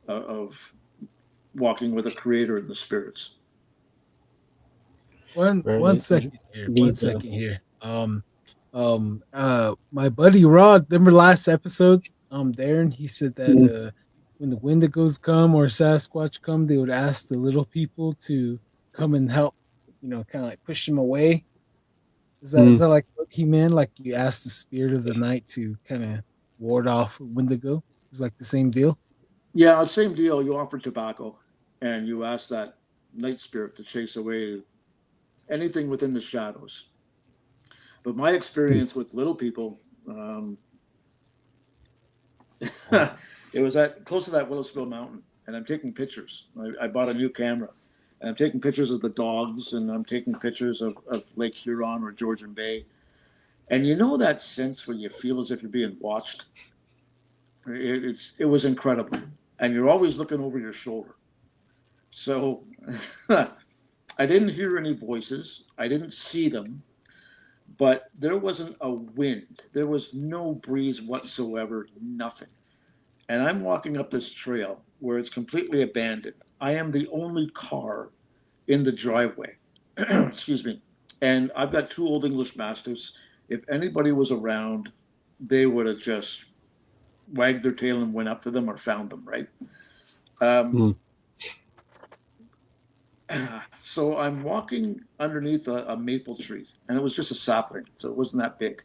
Speaker 4: of walking with a creator in the spirits.
Speaker 2: One
Speaker 3: right.
Speaker 2: second here. One
Speaker 3: These
Speaker 2: second here. My buddy Rod, remember last episode? Darren, he said that
Speaker 3: mm,
Speaker 2: when the Wendigos come or Sasquatch come, they would ask the little people to come and help. Kind of like push them away. Is
Speaker 3: mm,
Speaker 2: that like what he meant? Like you ask the spirit of the night to kind of ward off Wendigo? It's like the same deal.
Speaker 4: Yeah, same deal. You offer tobacco, and you ask that night spirit to chase away anything within the shadows. But my
Speaker 3: mm.
Speaker 4: experience with little people, It was close to that Willisville Mountain, and I'm taking pictures. I bought a new camera, and I'm taking pictures of the dogs, and I'm taking pictures of Lake Huron or Georgian Bay. And you know that sense when you feel as if you're being watched? It was incredible. And you're always looking over your shoulder. So I didn't hear any voices. I didn't see them, but there wasn't a wind. There was no breeze whatsoever, nothing. And I'm walking up this trail where it's completely abandoned. I am the only car in the driveway. Excuse me. And I've got two old English Mastiffs. If anybody was around, they would have just wagged their tail and went up to them or found them, right? So I'm walking underneath a maple tree, and it was just a sapling, so it wasn't that big.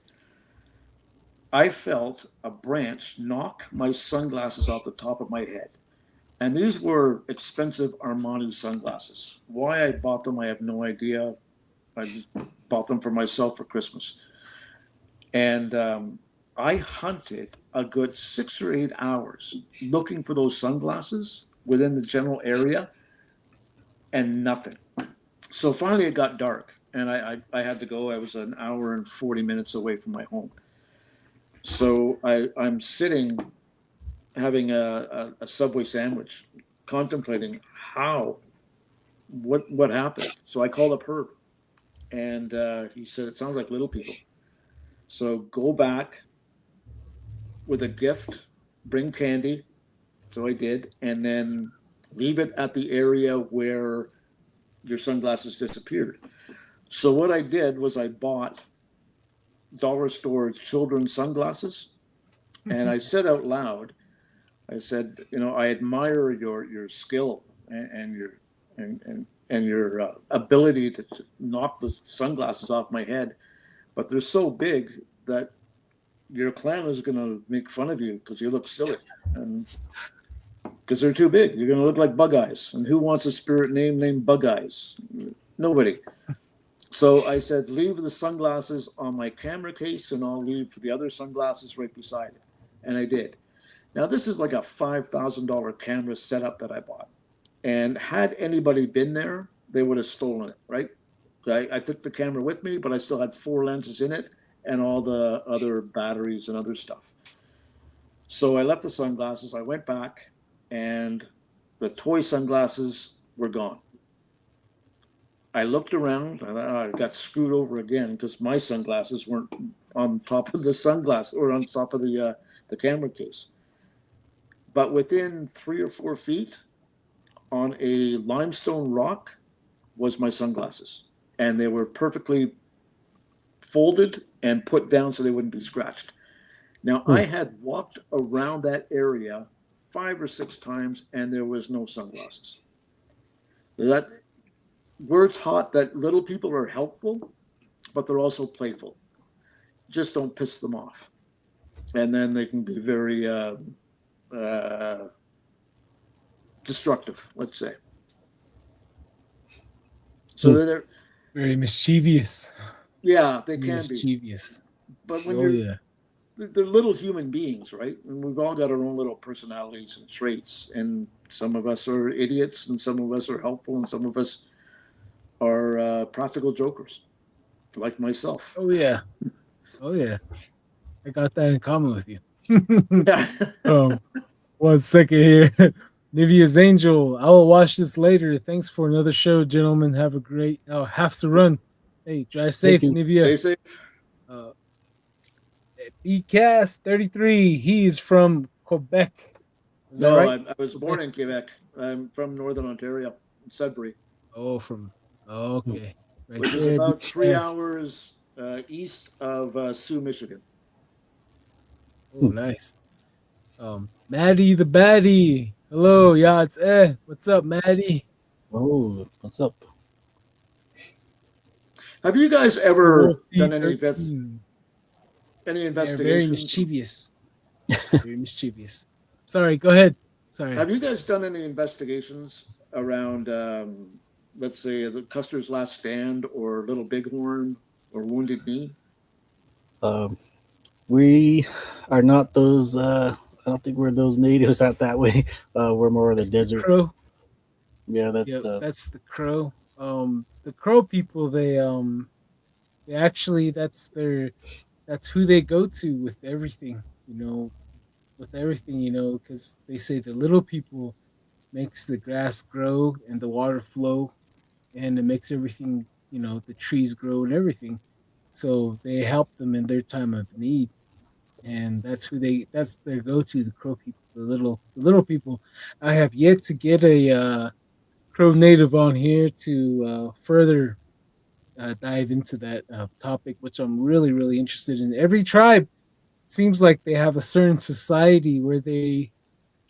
Speaker 4: I felt a branch knock my sunglasses off the top of my head. And these were expensive Armani sunglasses. Why I bought them, I have no idea. I just bought them for myself for Christmas. And I hunted a good 6 or 8 hours looking for those sunglasses within the general area, and nothing. So finally it got dark, and I had to go. I was an hour and 40 minutes away from my home. So I'm sitting having a Subway sandwich, contemplating what happened. So I called up Herb, and he said, it sounds like little people. So go back with a gift, bring candy. So I did, and then leave it at the area where your sunglasses disappeared. So what I did was I bought dollar store children's sunglasses, and I said out loud, I said, I admire your skill and your ability to knock the sunglasses off my head, but they're so big that your clan is going to make fun of you because you look silly, and because they're too big. You're going to look like Bug Eyes, and who wants a spirit name named Bug Eyes? Nobody. So I said, leave the sunglasses on my camera case, and I'll leave the other sunglasses right beside it, and I did. Now, this is like a $5,000 camera setup that I bought. And had anybody been there, they would have stolen it, right? I took the camera with me, but I still had 4 lenses in it and all the other batteries and other stuff. So I left the sunglasses. I went back, and the toy sunglasses were gone. I looked around, and I got screwed over again because my sunglasses weren't on top of the sunglass or on top of the camera case. But within 3 or 4 feet on a limestone rock was my sunglasses. And they were perfectly folded and put down so they wouldn't be scratched. Now, I had walked around that area 5 or 6 times, and there was no sunglasses. We're taught that little people are helpful, but they're also playful. Just don't piss them off. And then they can be very destructive, let's say. So they're
Speaker 2: very mischievous.
Speaker 4: Yeah, they can
Speaker 2: mischievous.
Speaker 4: Be. But when they're little human beings, right? And we've all got our own little personalities and traits. And some of us are idiots, and some of us are helpful, and some of us are practical jokers, like myself.
Speaker 2: Oh yeah. I got that in common with you.
Speaker 4: Yeah.
Speaker 2: 1 second here. Nivea's Angel. I will watch this later. Thanks for another show, gentlemen. Have a great have to run. Hey, drive safe, Nivea.
Speaker 4: Stay safe.
Speaker 2: BCast 33. He's from Quebec. Is that right?
Speaker 4: I was born in Quebec. I'm from Northern Ontario, Sudbury.
Speaker 2: Okay. Right
Speaker 4: which is about 3 hours east of Sioux, Michigan.
Speaker 2: Oh, nice. Maddie the Baddie. Hello, yachts. What's up, Maddie?
Speaker 3: Oh, what's up?
Speaker 4: Have you guys ever done any investigations?
Speaker 2: Very mischievous. Very mischievous. Sorry, go ahead. Sorry.
Speaker 4: Have you guys done any investigations around, let's say, the Custer's Last Stand or Little Bighorn or Wounded Knee?
Speaker 3: We are not those I don't think we're those natives out that way. We're more of the
Speaker 2: That's the
Speaker 3: desert.
Speaker 2: Crow.
Speaker 3: Yeah, that's
Speaker 2: Yep,
Speaker 3: the
Speaker 2: that's the Crow. The Crow people, they actually that's who they go to with everything. With everything, because they say the little people makes the grass grow and the water flow, and it makes everything, the trees grow and everything. So they help them in their time of need, and that's their go-to, the Crow people, the little people. I have yet to get a Crow native on here to further dive into that topic, which I'm really, really interested in. Every tribe seems like they have a certain society where they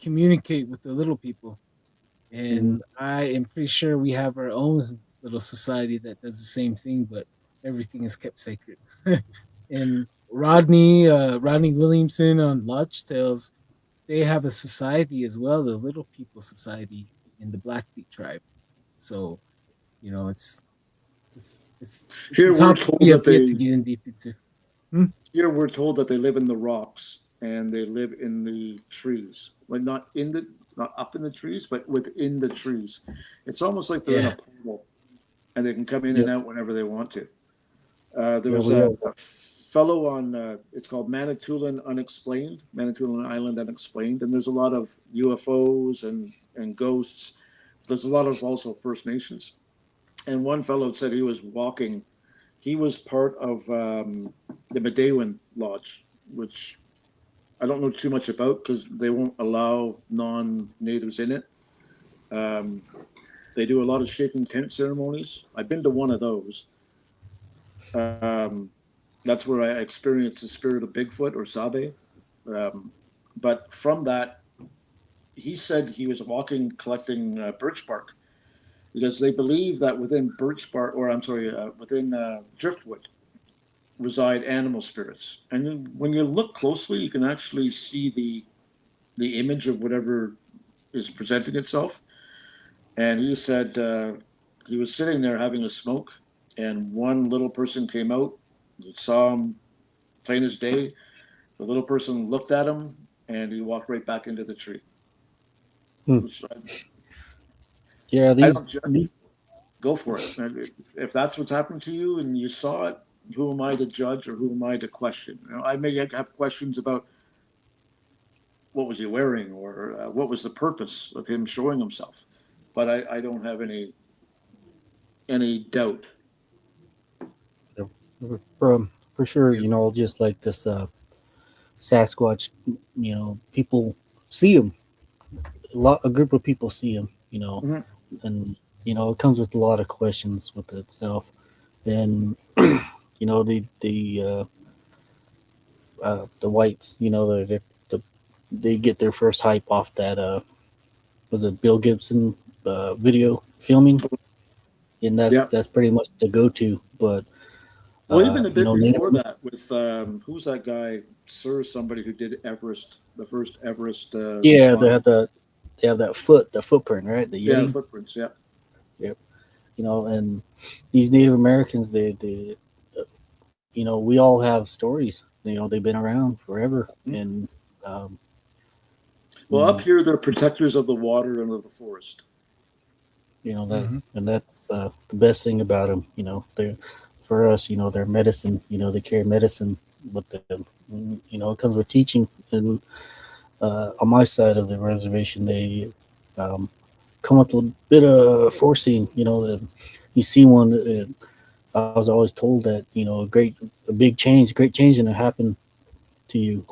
Speaker 2: communicate with the little people,
Speaker 3: mhm.
Speaker 2: and I am pretty sure we have our own little society that does the same thing, but everything is kept sacred. And Rodney Williamson on Lodge Tales, they have a society as well, the Little People Society in the Blackfeet tribe. So it's a
Speaker 4: Here we're
Speaker 2: topic
Speaker 4: told
Speaker 2: we have
Speaker 4: that
Speaker 2: yet to
Speaker 4: they
Speaker 2: get in deep into. Hmm?
Speaker 4: Here we're told that they live in the rocks and they live in the trees. Like not up in the trees, but within the trees. It's almost like they're in a
Speaker 2: Yeah.
Speaker 4: portal and they can come in and
Speaker 3: Yep.
Speaker 4: out whenever they want to. There
Speaker 3: Yeah,
Speaker 4: was
Speaker 3: we all
Speaker 4: a fellow on it's called Manitoulin Island Unexplained, and there's a lot of UFOs and ghosts. There's a lot of also First Nations. And one fellow said he was walking. He was part of the Medewan Lodge, which I don't know too much about because they won't allow non-natives in it. Um, they do a lot of shaking tent ceremonies. I've been to one of those. Um, that's where I experienced the spirit of Bigfoot or Sabe. Um, but from that, he said he was walking collecting birch bark because they believe that within birch bark, or I'm sorry, within driftwood, reside animal spirits. And then when you look closely, you can actually see the image of whatever is presenting itself. And he said he was sitting there having a smoke, and one little person came out, saw him plain as day. The little person looked at him, and he walked right back into the tree.
Speaker 3: Hmm.
Speaker 4: Which
Speaker 3: Yeah,
Speaker 4: I
Speaker 3: these
Speaker 4: don't
Speaker 3: these
Speaker 4: go for it. If that's what's happened to you and you saw it, who am I to judge or who am I to question? I may have questions about what was he wearing or what was the purpose of him showing himself, but I don't have any doubt.
Speaker 3: for sure,
Speaker 2: Yep.
Speaker 3: just like this Sasquatch, people see them. A group of people see them,
Speaker 4: Mm-hmm.
Speaker 3: and it comes with a lot of questions with itself. And the whites, they get their first hype off that was it Bill Gibson video filming, and that's
Speaker 4: Yeah.
Speaker 3: that's pretty much the go to. But
Speaker 4: Well, even a bit before
Speaker 3: Native,
Speaker 4: that, with who's that guy, Sir, somebody who did Everest, the first Everest
Speaker 3: yeah,
Speaker 4: climb.
Speaker 3: they have the footprint, right? The
Speaker 4: Yeah, the
Speaker 3: Yeti.
Speaker 4: footprints. Yeah.
Speaker 3: Yep. And these Native Americans, they we all have stories. They've been around forever,
Speaker 4: Mhm.
Speaker 3: and
Speaker 4: Well, up
Speaker 3: and
Speaker 4: here, they're protectors of the water and of the forest.
Speaker 3: that
Speaker 2: Hmm.
Speaker 3: and that's the best thing about them. They're for us. They're medicine. They carry medicine with them. It comes with teaching. And on my side of the reservation, they um, come with a bit of forcing. You see one. I was always told that a great change, going to happen to you.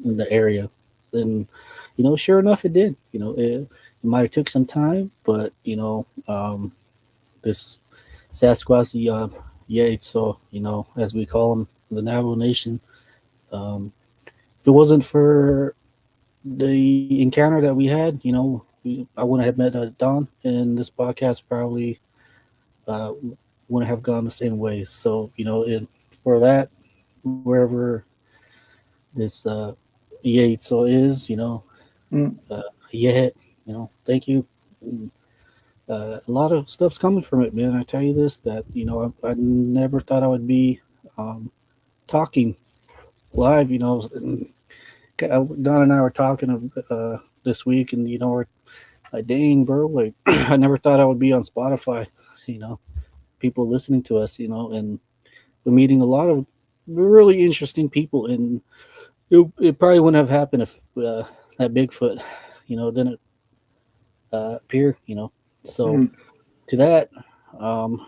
Speaker 3: In the area, and sure enough, it did. It might have took some time, but this Sasquatch, yeah, so as we call them, the Navajo Nation. If it wasn't for the encounter that we had, I wouldn't have met Don, and this podcast probably uh, wouldn't have gone the same way. So, for that, wherever this Yates is,
Speaker 4: Mm.
Speaker 3: uh, yeah, thank you. A lot of stuff's coming from it, man. I tell you this, that I never thought I would be um, talking live. Don and I were talking this week, and we're like, dang, bro, like I never thought I would be on Spotify. You know, people listening to us. And we're meeting a lot of really interesting people, and it probably wouldn't have happened if that Bigfoot, didn't appear. So
Speaker 4: Mhm.
Speaker 3: to that, um,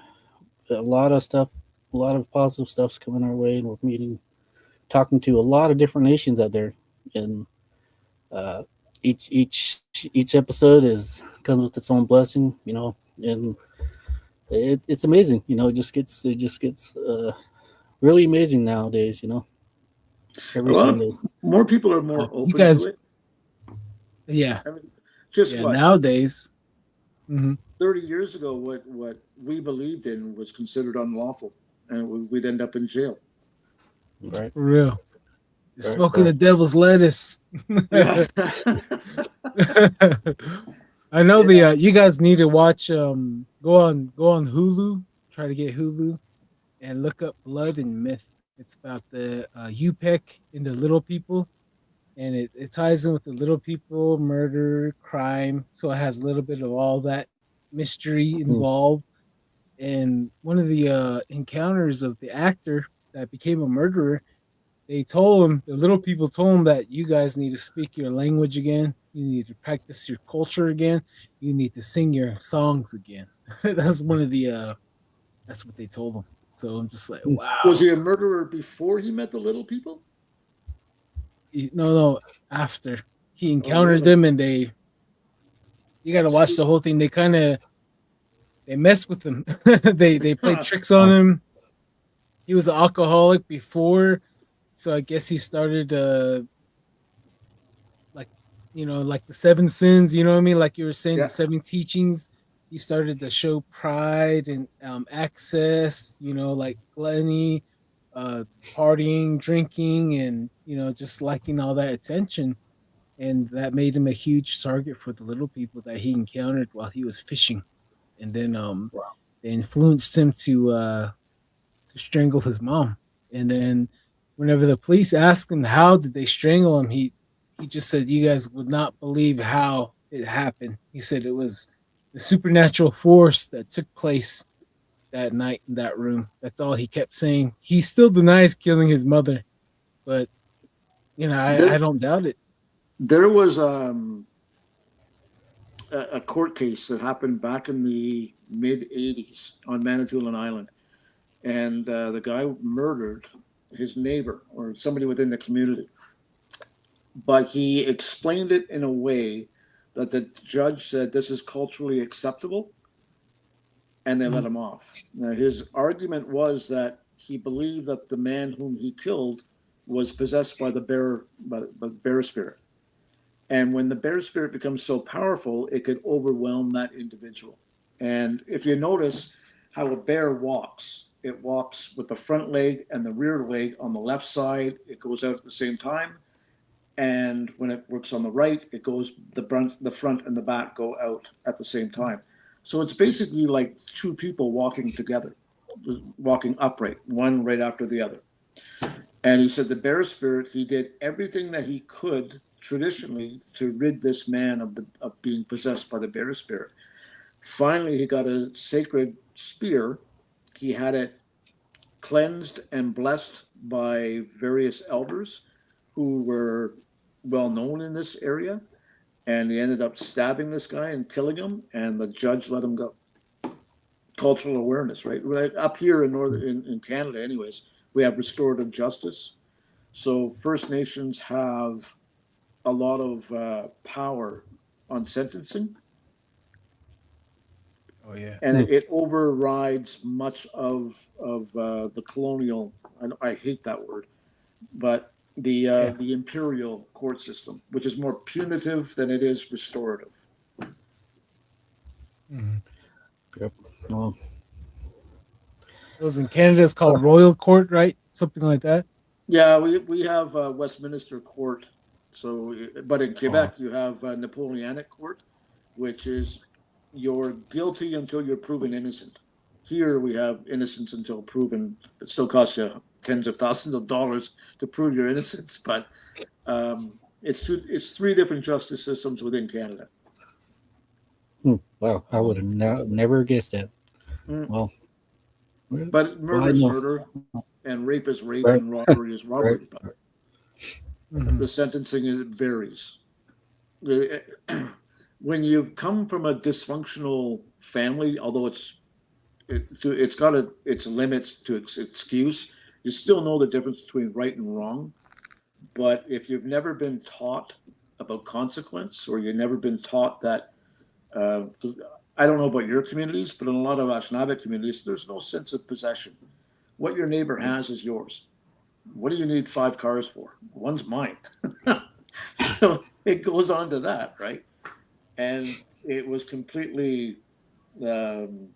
Speaker 3: a lot of stuff, a lot of positive stuff's coming our way, and we're talking to a lot of different nations out there, and uh, each episode is comes with its own blessing, and it's amazing. It just gets really amazing nowadays. Every
Speaker 4: Well,
Speaker 3: Sunday.
Speaker 4: more people are more
Speaker 2: You
Speaker 4: open to
Speaker 2: guys,
Speaker 4: it.
Speaker 2: yeah,
Speaker 4: I mean, just
Speaker 2: yeah.
Speaker 4: what
Speaker 2: Nowadays, mhm,
Speaker 4: 30 years ago, what we believed in was considered unlawful, and we'd end up in jail.
Speaker 3: Right,
Speaker 2: for real, you're
Speaker 3: right,
Speaker 2: smoking the
Speaker 3: right.
Speaker 2: devil's lettuce.
Speaker 4: Yeah.
Speaker 2: I know the
Speaker 4: Yeah.
Speaker 2: you guys need to watch go on Hulu, try to get Hulu and look up Blood and Myth. It's about the UPEC and the little people, and it ties in with the little people, murder, crime, so it has a little bit of all that mystery
Speaker 3: Mm,
Speaker 2: involved. And one of the encounters of the actor that became a murderer, they told him, the little people told him that you guys need to speak your language again. You need to practice your culture again. You need to sing your songs again. That's one of the that's what they told him. So I'm just like,
Speaker 3: mm,
Speaker 4: Was
Speaker 2: wow.
Speaker 4: he a murderer before he met the little people?
Speaker 2: No, no, after he
Speaker 4: Oh,
Speaker 2: encountered
Speaker 4: really?
Speaker 2: them, and they you got to watch the whole thing. They kind of they mess with him. They played tricks on
Speaker 3: uh,
Speaker 2: him. He was an alcoholic before, so I guess he started like like the seven sins, you know what I mean, like you were saying, the
Speaker 4: Yeah.
Speaker 2: seven teachings. He started to show pride and access, like gluttony, uh partying, drinking, and just liking all that attention, and that made him a huge target for the little people that he encountered while he was fishing. And then
Speaker 3: wow.
Speaker 2: they influenced him to strangle his mom. And then whenever the police asked him how did they strangle him, he just said, "You guys would not believe how it happened." He said it was the supernatural force that took place that night in that room. That's all he kept saying. He still denies killing his mother, but I
Speaker 4: There,
Speaker 2: don't doubt it.
Speaker 4: there was a court case that happened back in the mid 80s on Manitoulin Island. And the guy murdered his neighbor or somebody within the community. But he explained it in a way that the judge said this is culturally acceptable, and they let
Speaker 2: Mhm.
Speaker 4: him off. Now, his argument was that he believed that the man whom he killed was possessed by the bear spirit. And when the bear spirit becomes so powerful, it could overwhelm that individual. And if you notice how a bear walks, it walks with the front leg and the rear leg on the left side. It goes out at the same time. And when it works on the right, it goes the front and the back go out at the same time. So it's basically like two people walking together, walking upright, one right after the other. And he said the bear spirit, he did everything that he could traditionally to rid this man of being possessed by the bear spirit. Finally, he got a sacred spear. He had it cleansed and blessed by various elders who were well known in this area. And he ended up stabbing this guy and killing him, and the judge let him go. Cultural awareness, right? Right up here in in Canada, anyways, we have restorative justice. So First Nations have a lot of power on sentencing,
Speaker 2: Oh yeah.
Speaker 4: and
Speaker 3: Mm,
Speaker 4: it overrides much of the colonial. I hate that word, but
Speaker 2: Yeah.
Speaker 4: the imperial court system, which is more punitive than it is restorative.
Speaker 2: Mhm.
Speaker 3: yep. Well,
Speaker 2: It was in Canada. It's called Royal Court, right? Something like that.
Speaker 4: Yeah, we have Westminster Court, so but in
Speaker 3: uh,
Speaker 4: Quebec you have Napoleonic Court, which is you're guilty until you're proven innocent. Here we have innocence until proven. It still costs you tens of thousands of dollars to prove your innocence, but It's three different justice systems within Canada.
Speaker 3: Wow, I would have never guessed that.
Speaker 4: Mm.
Speaker 3: Well,
Speaker 4: But murder
Speaker 3: I
Speaker 4: is
Speaker 3: know.
Speaker 4: murder, and rape is rape,
Speaker 3: Right.
Speaker 4: and robbery is robbery.
Speaker 3: Right.
Speaker 4: But
Speaker 2: Mhm.
Speaker 4: the sentencing varies. When you come from a dysfunctional family, although it's got its limits to its excuse, you still know the difference between right and wrong. But if you've never been taught about consequence, or you've never been taught that, 'cause I don't know about your communities, but in a lot of Anishinaabe communities, there's no sense of possession. What your neighbor has is yours. What do you need 5 cars for? One's mine. So it goes on to that, right? And it was completely um,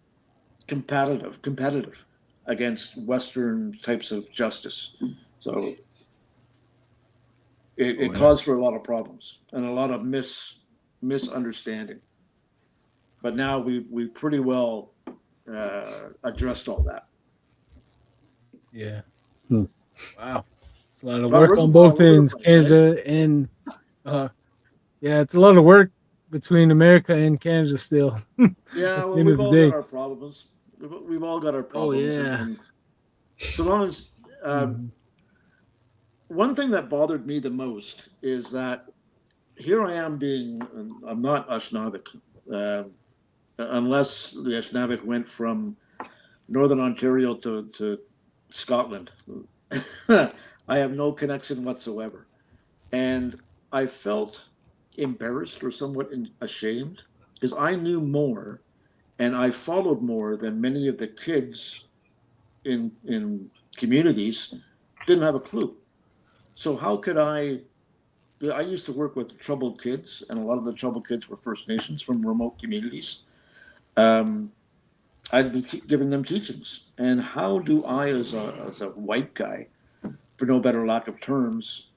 Speaker 4: competitive against Western types of justice. So it caused for a lot of problems and a lot of misunderstanding. But now we pretty well addressed all that.
Speaker 2: Yeah.
Speaker 3: Hmm.
Speaker 2: Wow. It's a lot of
Speaker 4: But
Speaker 2: work
Speaker 4: we're
Speaker 2: on
Speaker 4: going all
Speaker 2: both
Speaker 4: over the
Speaker 2: ends,
Speaker 4: place,
Speaker 2: Canada and yeah, it's a lot of work between America and Canada still.
Speaker 4: Yeah,
Speaker 2: At the
Speaker 4: well,
Speaker 2: end of
Speaker 4: we've
Speaker 2: the
Speaker 4: all got
Speaker 2: day.
Speaker 4: our problems. We've all got our
Speaker 2: Oh
Speaker 4: problems,
Speaker 2: yeah.
Speaker 4: and so long as
Speaker 2: Mhm.
Speaker 4: one thing that bothered me the most is that here I am I'm not Anishinaabeg, unless the Anishinaabeg went from Northern Ontario to Scotland. I have no connection whatsoever. And I felt embarrassed or somewhat ashamed because I knew more and I followed more than many of the kids in communities didn't have a clue. So how could I used to work with troubled kids, and a lot of the troubled kids were First Nations from remote communities. Um, I'd be giving them teachings. And how do I, as a white guy, for no better lack of terms,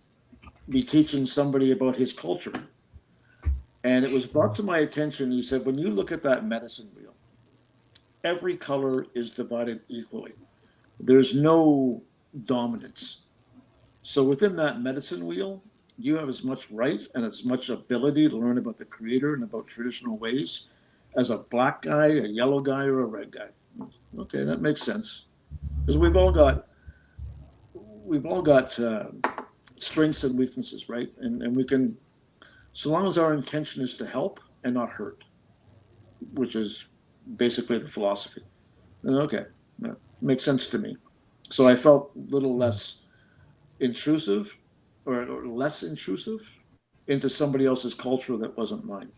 Speaker 4: be teaching somebody about his culture? And it was brought to my attention. He said, when you look at that medicine wheel, every color is divided equally. There's no dominance. So within that medicine wheel, you have as much right and as much ability to learn about the creator and about traditional ways as a black guy, a yellow guy, or a red guy. Okay, that makes sense because we've all got strengths and weaknesses, right? And we can, so long as our intention is to help and not hurt, which is basically the philosophy. Okay, that makes sense to me. So I felt a little less intrusive or less intrusive into somebody else's culture that wasn't mine.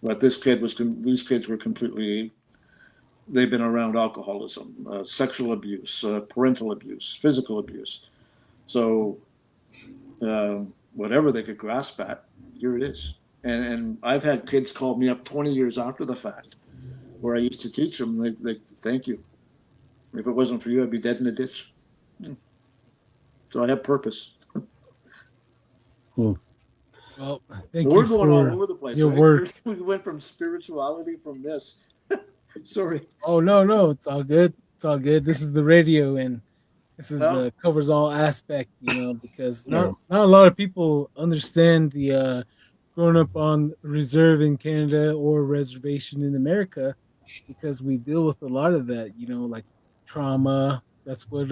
Speaker 4: But these kids were completely, they've been around alcoholism, sexual abuse, parental abuse, physical abuse. So whatever they could grasp at, here it is. And I've had kids call me up 20 years after the fact where I used to teach them, they thank you. If it wasn't for you, I'd be dead in a ditch. So I have purpose.
Speaker 3: Hmm.
Speaker 2: Well,
Speaker 4: But
Speaker 2: thank
Speaker 4: we're
Speaker 2: you
Speaker 4: going all
Speaker 2: for
Speaker 4: over the place,
Speaker 2: your
Speaker 4: right?
Speaker 2: work.
Speaker 4: We went from spirituality from this. Sorry.
Speaker 2: Oh no, it's all good. It's all good. This is the radio, and this is
Speaker 4: Well,
Speaker 2: covers all aspect, because
Speaker 3: Yeah.
Speaker 2: not a lot of people understand the growing up on reserve in Canada or reservation in America, because we deal with a lot of that, like trauma. That's what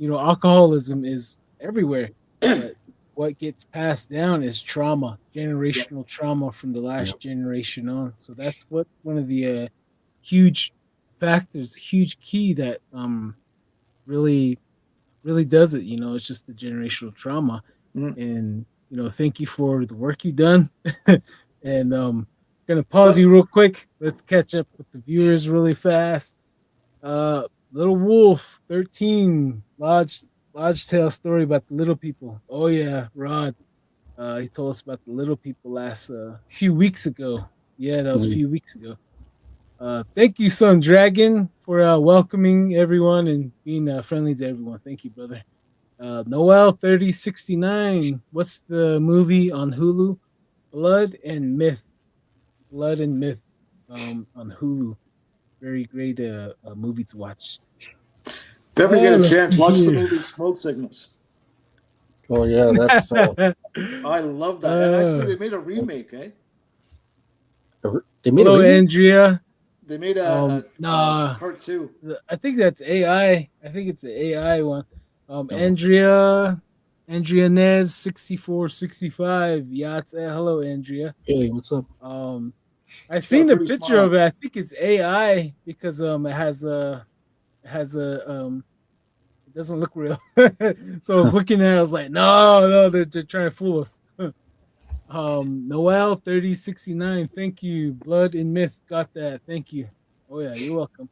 Speaker 2: alcoholism is everywhere, but what gets passed down is trauma,
Speaker 4: yeah.
Speaker 2: generational trauma from the
Speaker 3: Yeah.
Speaker 2: last generation on. So that's what one of the huge factors, huge key that really really does it. It's just the generational trauma.
Speaker 4: Mm.
Speaker 2: And thank you for the work you've done. And gonna pause
Speaker 4: But
Speaker 2: you real quick. Let's catch up with the viewers really fast. Uh Little Wolf 13 Lodge Tale story about the little people. Oh yeah, Rod. He told us about the little people last few weeks ago. Yeah, that was a
Speaker 3: Mhm.
Speaker 2: few weeks ago. Thank you, Son Dragon, for welcoming everyone and being friendly to everyone. Thank you, brother. Noel 3069. What's the movie on Hulu? Blood and Myth. Blood and Myth on Hulu. Very great movie to watch.
Speaker 4: if you ever get a
Speaker 2: Let's
Speaker 4: chance,
Speaker 2: see
Speaker 4: watch the
Speaker 2: here.
Speaker 4: movie Smoke Signals.
Speaker 3: Oh yeah, that's
Speaker 4: I love that. And actually, they made a remake, eh?
Speaker 3: they made a
Speaker 2: Hello,
Speaker 3: remake.
Speaker 2: Andrea.
Speaker 4: They made a
Speaker 2: Nah,
Speaker 4: part two.
Speaker 2: I think that's AI. I think it's the AI one.
Speaker 3: No.
Speaker 2: Andrea Nez 6465. Yeah, hello, Andrea.
Speaker 3: Hey, what's up?
Speaker 2: Um, I
Speaker 4: She's got a
Speaker 2: seen the
Speaker 4: pretty
Speaker 2: picture of
Speaker 4: smile.
Speaker 2: it. I think it's AI because it has a it doesn't look real. So I was looking at it, I was like, no, they're trying to fool us. Noel 3069, thank you. Blood and Myth got that. Thank you. Oh yeah, you're welcome.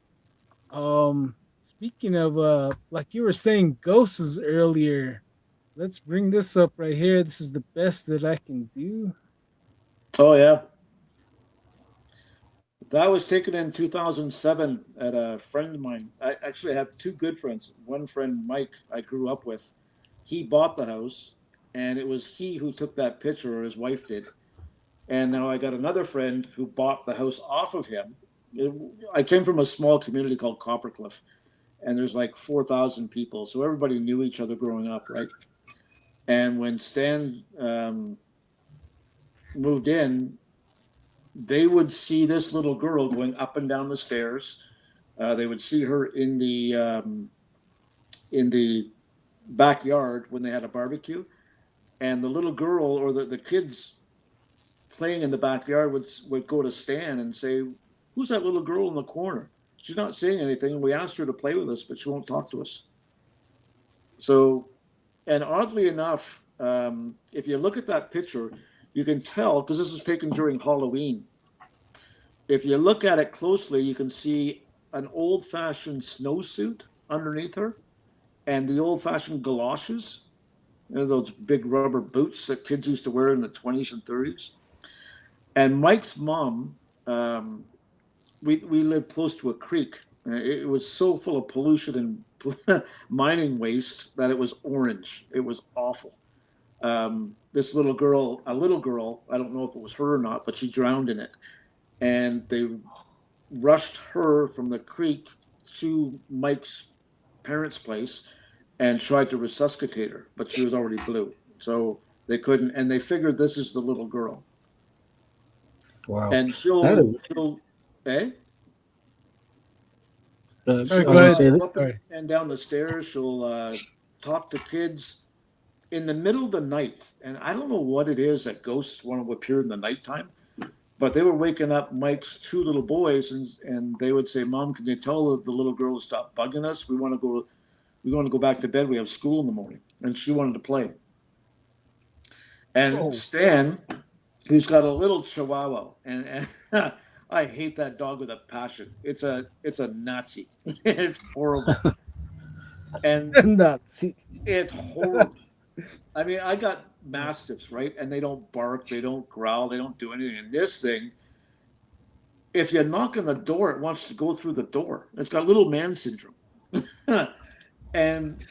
Speaker 2: Speaking of like you were saying ghosts earlier, let's bring this up right here. This is the best that I can do.
Speaker 4: Oh yeah, that was taken in 2007 at a friend of mine. I actually have two good friends. One friend, Mike, I grew up with. He bought the house, and it was he who took that picture, or his wife did. And now I got another friend who bought the house off of him. I came from a small community called Coppercliff, and there's like 4,000 people, so everybody knew each other growing up, right? And when Stan moved in, they would see this little girl going up and down the stairs. They would see her in the backyard when they had a barbecue, and the little girl or the kids playing in the backyard would go to Stan and say, "Who's that little girl in the corner? She's not saying anything. We asked her to play with us, but she won't talk to us." So, and oddly enough, if you look at that picture, you can tell because this was taken during Halloween. If you look at it closely, you can see an old-fashioned snowsuit underneath her and the old-fashioned galoshes, those big rubber boots that kids used to wear in the 20s and 30s. And Mike's mom, we lived close to a creek. It was so full of pollution and mining waste that it was orange. It was awful. This little girl, a little girl, I don't know if it was her or not, but she drowned in it. And they rushed her from the creek to Mike's parents' place and tried to resuscitate her, but she was already blue. So they couldn't, and they figured this is the little girl.
Speaker 3: Wow,
Speaker 4: And
Speaker 3: that is.
Speaker 4: she'll, eh?
Speaker 3: I was
Speaker 2: Sorry, go
Speaker 3: gonna
Speaker 4: She'll
Speaker 2: ahead.
Speaker 3: say
Speaker 4: go
Speaker 3: this.
Speaker 4: up
Speaker 2: Sorry.
Speaker 4: and down the stairs. She'll talk to kids in the middle of the night. And I don't know what it is that ghosts want to appear in the nighttime, but they were waking up Mike's two little boys, and they would say, "Mom, can you tell the little girl to stop bugging us? We want to go back to bed. We have school in the morning." And she wanted to play. And
Speaker 2: Oh,
Speaker 4: Stan, who's got a little chihuahua, and I hate that dog with a passion. It's a Nazi. It's horrible. And
Speaker 2: Nazi.
Speaker 4: it's horrible. I mean, I got mastiffs, right? And they don't bark, they don't growl, they don't do anything. And this thing, if you knock on the door, it wants to go through the door. It's got little man syndrome. And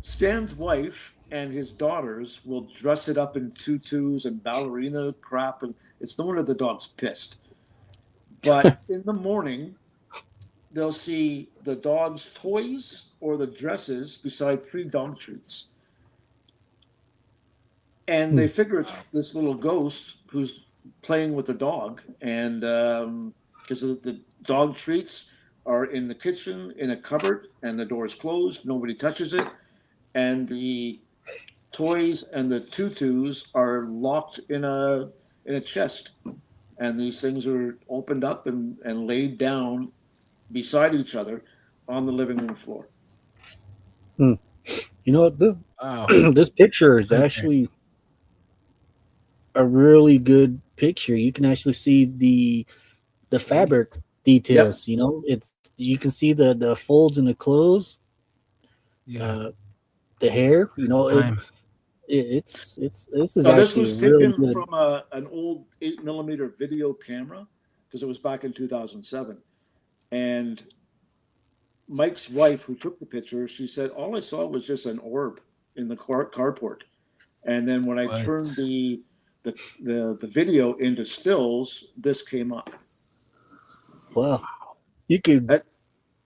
Speaker 4: Stan's wife and his daughters will dress it up in tutus and ballerina crap, and it's no wonder the dog's pissed. But in the morning, they'll see the dog's toys or the dresses beside three dog treats. And they figure it's this little ghost who's playing with the dog. And because the dog treats are in the kitchen in a cupboard and the door is closed, nobody touches it. And the toys and the tutus are locked in a chest. And these things are opened up and laid down beside each other on the living room floor.
Speaker 3: You know what, this
Speaker 2: wow.
Speaker 3: this picture is
Speaker 2: Okay.
Speaker 3: actually a really good picture. You can actually see the fabric
Speaker 4: Yep.
Speaker 3: details. You know, it's you can see the folds in the clothes,
Speaker 2: Yeah.
Speaker 3: uh, the hair. You know,
Speaker 2: Time.
Speaker 3: it's this is
Speaker 4: Now, this
Speaker 3: actually
Speaker 4: was
Speaker 3: really
Speaker 4: taken
Speaker 3: good.
Speaker 4: from an old 8mm video camera because it was back in 2007. And Mike's wife, who took the picture, she said, "All I saw was just an orb in the carport. And then when I
Speaker 2: What?
Speaker 4: turned the video into stills, this came up."
Speaker 3: Wow, you could
Speaker 4: That,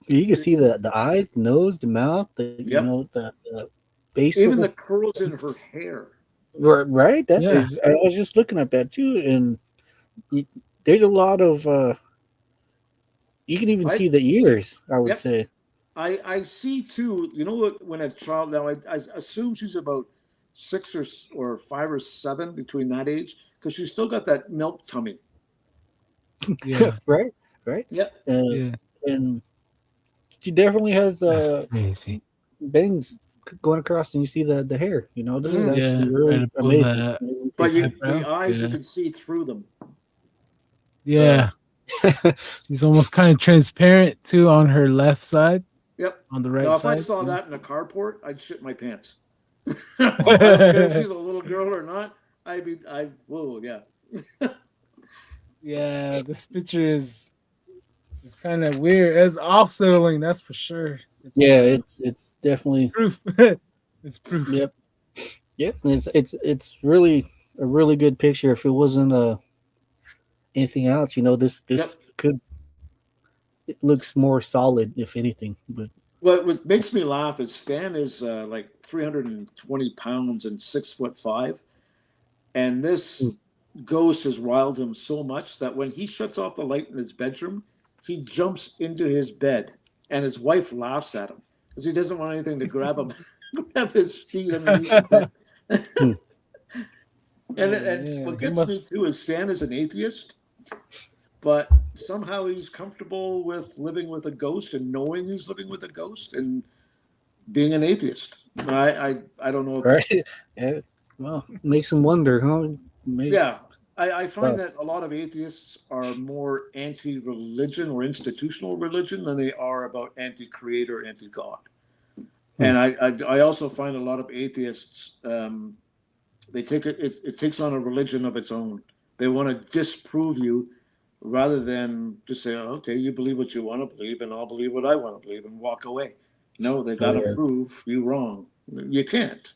Speaker 3: you can see the eyes, the nose, the mouth. You
Speaker 4: yep.
Speaker 3: know the
Speaker 4: Even the
Speaker 3: basically
Speaker 4: curls in her hair.
Speaker 3: right. That
Speaker 2: Yeah.
Speaker 3: is. I was just looking at that too, and you, there's a lot of. You can even
Speaker 4: I
Speaker 3: see the ears. I would
Speaker 4: Yep.
Speaker 3: say.
Speaker 4: I see too. You know what? When a child now, I assume she's about 6 or 5 or 7, between that age, because she's still got that milk tummy.
Speaker 2: Yeah.
Speaker 3: Right. Right.
Speaker 4: Yep.
Speaker 3: Uh,
Speaker 2: Yeah.
Speaker 3: and she definitely has
Speaker 2: That's crazy.
Speaker 3: bangs going across, and you see the hair. This is
Speaker 4: Hmm.
Speaker 3: actually
Speaker 2: Yeah. Try
Speaker 3: really
Speaker 2: to pull
Speaker 3: amazing.
Speaker 2: that
Speaker 3: Amazing
Speaker 4: But
Speaker 3: picture.
Speaker 4: the
Speaker 2: eyebrow.
Speaker 4: eyes, you
Speaker 2: Yeah.
Speaker 4: can see through them.
Speaker 2: Yeah. He's almost kind of transparent too on her left side,
Speaker 4: Yep.
Speaker 2: on the right
Speaker 4: Now, if I
Speaker 2: side.
Speaker 4: saw
Speaker 2: Yeah.
Speaker 4: that in a carport, I'd shit my pants. I don't care if she's a little girl or not. Whoa, yeah.
Speaker 2: Yeah, this picture is kind of weird. It's off-settling, that's for sure.
Speaker 3: Yeah, it's
Speaker 2: It's
Speaker 3: definitely
Speaker 2: proof. It's proof.
Speaker 3: yep, yep. It's really a really good picture. If it wasn't anything else,
Speaker 4: Yep.
Speaker 3: this could it looks more solid if anything. But
Speaker 4: What makes me laugh is Stan is like 320 pounds and 6'5", and this ghost has riled him so much that when he shuts off the light in his bedroom, he jumps into his bed, and his wife laughs at him because he doesn't want anything to grab him, grab his feet underneath the bed.
Speaker 3: hmm,
Speaker 4: And
Speaker 2: Man,
Speaker 4: what
Speaker 2: he
Speaker 4: gets me
Speaker 2: must.
Speaker 4: too is Stan is an atheist, but somehow he's comfortable with living with a ghost and knowing he's living with a ghost and being an atheist. I don't know.
Speaker 3: right, yeah. Well, makes him wonder, huh? Maybe,
Speaker 4: Yeah, I find
Speaker 3: well,
Speaker 4: that a lot of atheists are more anti-religion or institutional religion than they are about anti-creator, anti-God.
Speaker 3: hmm,
Speaker 4: And I also find a lot of atheists, they it takes on a religion of its own. They want to disprove you rather than just say, "Oh, okay, you believe what you want to believe, and I'll believe what I want to believe and walk away." No, they
Speaker 3: oh
Speaker 4: got to
Speaker 3: yeah,
Speaker 4: prove you wrong. You can't.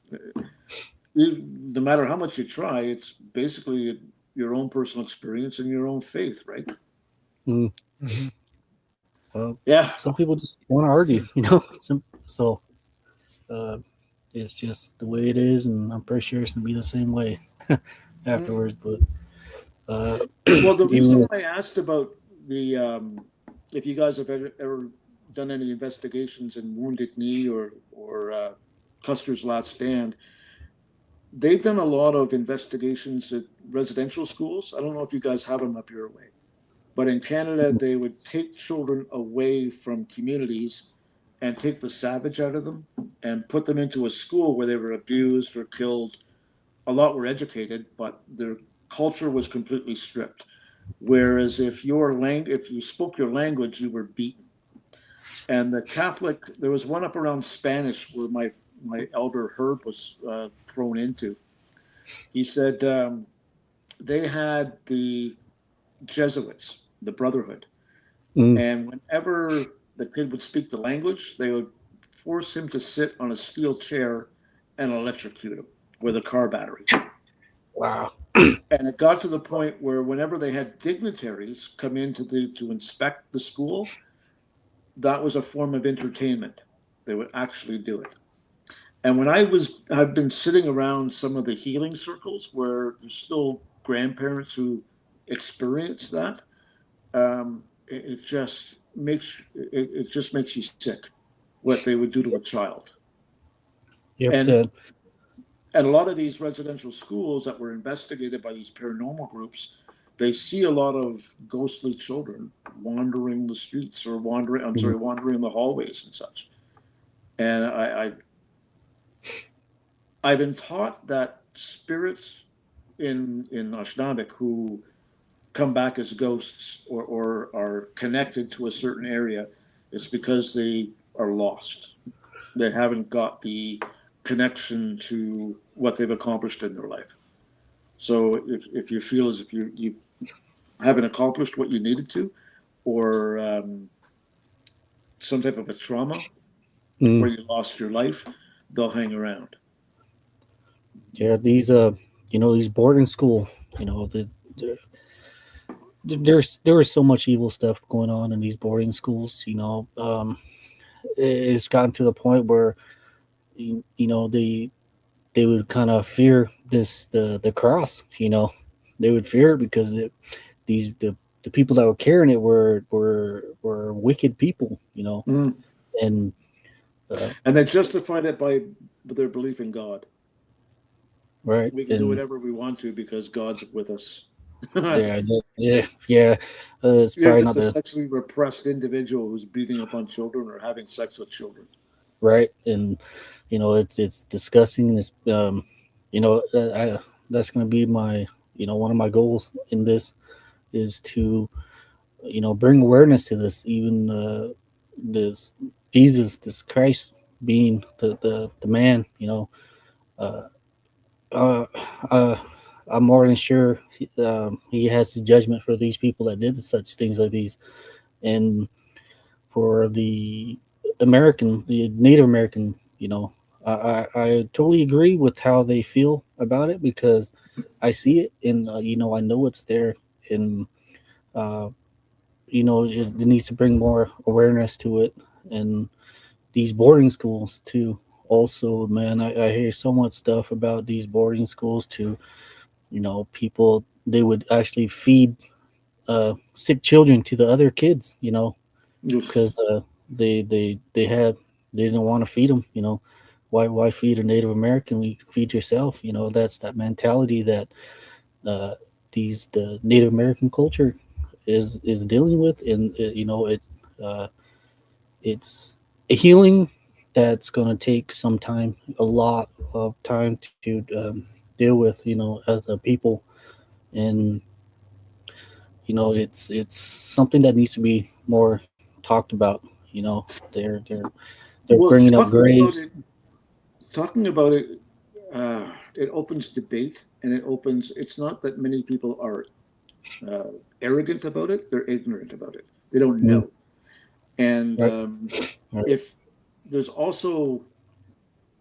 Speaker 4: No matter how much you try, it's basically your own personal experience and your own faith, right?
Speaker 3: mm,
Speaker 2: Mhm.
Speaker 3: well,
Speaker 4: Yeah.
Speaker 3: some people just want to
Speaker 2: This
Speaker 3: argue,
Speaker 2: is
Speaker 3: so uh, it's just the way it is, and I'm pretty sure it's gonna be the same way afterwards. But uh,
Speaker 4: Well, the reason
Speaker 3: even
Speaker 4: why I asked about the if you guys have ever done any investigations in Wounded Knee or Custer's Last Stand, they've done a lot of investigations at residential schools. I don't know if you guys have them up your way, but in Canada, they would take children away from communities and take the savage out of them and put them into a school where they were abused or killed. A lot were educated, but their culture was completely stripped. Whereas if you spoke your language, you were beaten. And the Catholic, there was one up around Spanish where my elder Herb was thrown into. He said they had the Jesuits, the Brotherhood,
Speaker 3: mm,
Speaker 4: and whenever the kid would speak the language, they would force him to sit on a steel chair and electrocute him with a car battery.
Speaker 3: wow,
Speaker 4: And it got to the point where whenever they had dignitaries come in to inspect the school, that was a form of entertainment. They would actually do it. And I've been sitting around some of the healing circles where there's still grandparents who experience that. It just makes you sick what they would do to a child.
Speaker 3: yep,
Speaker 4: And at a lot of these residential schools that were investigated by these paranormal groups, they see a lot of ghostly children wandering the streets or wandering the hallways and such. And I've been taught that spirits in Ashnavik who come back as ghosts or are connected to a certain area, it's because they are lost. They haven't got the connection to what they've accomplished in their life. So if you feel as if you haven't accomplished what you needed to, or some type of a trauma
Speaker 3: mm,
Speaker 4: where you lost your life, they'll hang around.
Speaker 3: yeah. These boarding school, the there was so much evil stuff going on in these boarding schools. It's gotten to the point where they would kind of fear the cross. They would fear it because these the people that were carrying it were wicked people.
Speaker 4: Mm.
Speaker 3: And
Speaker 4: And they justified it by their belief in God.
Speaker 3: right,
Speaker 4: We can do
Speaker 3: and
Speaker 4: whatever we want to because God's with us.
Speaker 3: yeah. It's
Speaker 4: You're
Speaker 3: probably
Speaker 4: just
Speaker 3: not
Speaker 4: a
Speaker 3: the
Speaker 4: sexually repressed individual who's beating up on children or having sex with children.
Speaker 3: right, and it's disgusting, and it's that's going to be my one of my goals in this is to bring awareness to this, even this Jesus, this Christ being the man. Uh, uh, uh, I'm more than sure he has his judgment for these people that did such things like these, and for the Native American. I totally agree with how they feel about it because I see it, and I know it's there, and uh, it needs to bring more awareness to it, and these boarding schools too. Also, man, I hear so much stuff about these boarding schools too. People, they would actually feed sick children to the other kids.
Speaker 4: Ugh.
Speaker 3: Because they didn't want to feed them. Why feed a Native American? We feed yourself. That's that mentality that uh, the Native American culture is dealing with, and uh, it's a healing that's going to take some time, a lot of time to deal with, as a people, and it's something that needs to be more talked about. They're
Speaker 4: Well,
Speaker 3: bringing up graves.
Speaker 4: talking about it, it opens debate and it opens. It's not that many people are uh, arrogant about it; they're ignorant about it. They don't
Speaker 3: Mm,
Speaker 4: know. And
Speaker 3: right, right,
Speaker 4: if there's also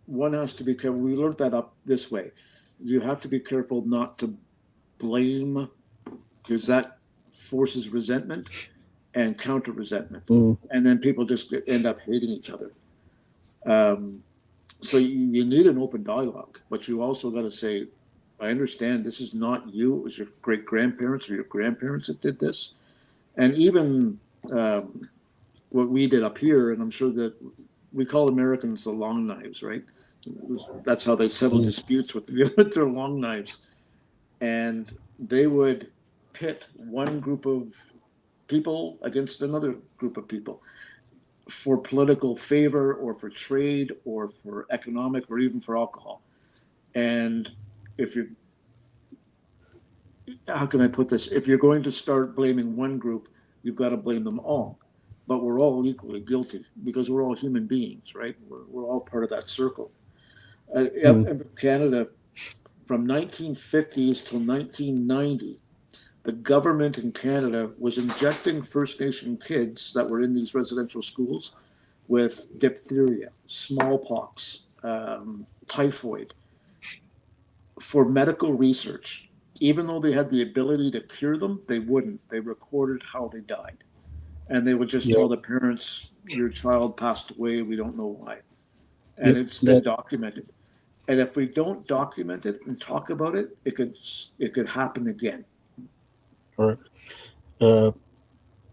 Speaker 4: one has to be careful. We learned that up this way. You have to be careful not to blame because that forces resentment and counter resentment,
Speaker 3: mm,
Speaker 4: and then people just end up hating each other. Um, so you need an open dialogue, but you also got to say, I understand this is not you. It was your great grandparents or your grandparents that did this, and even um, what we did up here, and I'm sure that we call Americans the long knives, right? That's how they settle
Speaker 3: mm,
Speaker 4: disputes with with their long knives, and they would pit one group of people against another group of people for political favor or for trade or for economic or even for alcohol. And if you're, how can I put this? If you're going to start blaming one group, you've got to blame them all. But we're all equally guilty because we're all human beings, right? We're all part of that circle.
Speaker 3: mm.
Speaker 4: In Canada, from 1950s till 1990, the government in Canada was injecting First Nation kids that were in these residential schools with diphtheria, smallpox, typhoid for medical research. Even though they had the ability to cure them, they wouldn't. They recorded how they died. And they would just tell
Speaker 3: Yep,
Speaker 4: the parents, your child passed away, we don't know why. And
Speaker 3: yep.
Speaker 4: it's been
Speaker 3: That
Speaker 4: documented. And if we don't document it and talk about it, it could happen again.
Speaker 3: or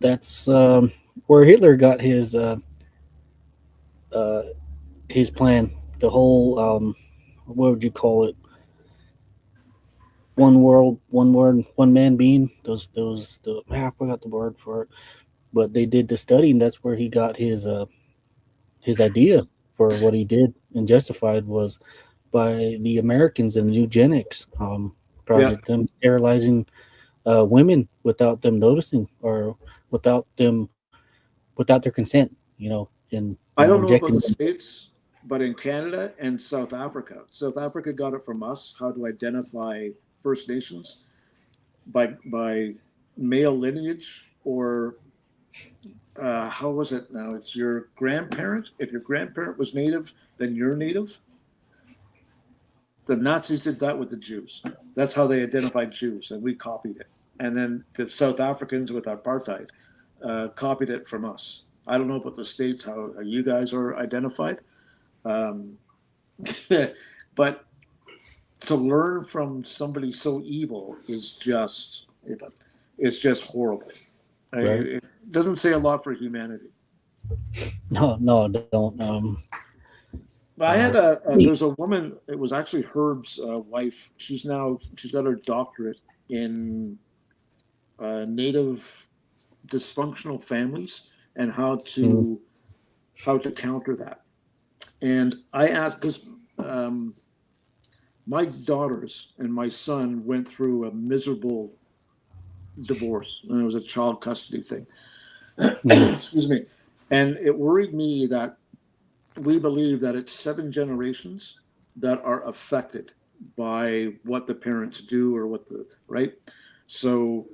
Speaker 3: that's where Hitler got uh, his plan. The whole what would you call it? One world, one word, one man being. I forgot the word for it, but they did the study, and that's where he got his idea for what he did and justified was by the Americans and the eugenics
Speaker 4: Yeah.
Speaker 3: project, them sterilizing women without them noticing or without them without their consent, and
Speaker 4: I don't know about
Speaker 3: injecting
Speaker 4: the
Speaker 3: them.
Speaker 4: States, but in Canada and South Africa got it from us how to identify First Nations by male lineage or how was it now? It's your grandparent. If your grandparent was native, then you're native. The Nazis did that with the Jews. That's how they identified Jews, and we copied it. And then the South Africans with apartheid copied it from us. I don't know about the states how you guys are identified, um, But to learn from somebody so evil is just, it's just horrible.
Speaker 3: Right?
Speaker 4: It doesn't say a lot for humanity.
Speaker 3: No, no, don't.
Speaker 4: But I
Speaker 3: Uh,
Speaker 4: had there's a woman, it was actually Herb's wife. She's got her doctorate in native dysfunctional families and
Speaker 3: mm,
Speaker 4: how to counter that. And I asked, because um, my daughters and my son went through a miserable divorce, and it was a child custody thing.
Speaker 3: mm,
Speaker 4: Excuse me. And it worried me that we believe that it's 7 generations that are affected by what the parents do or what the right. So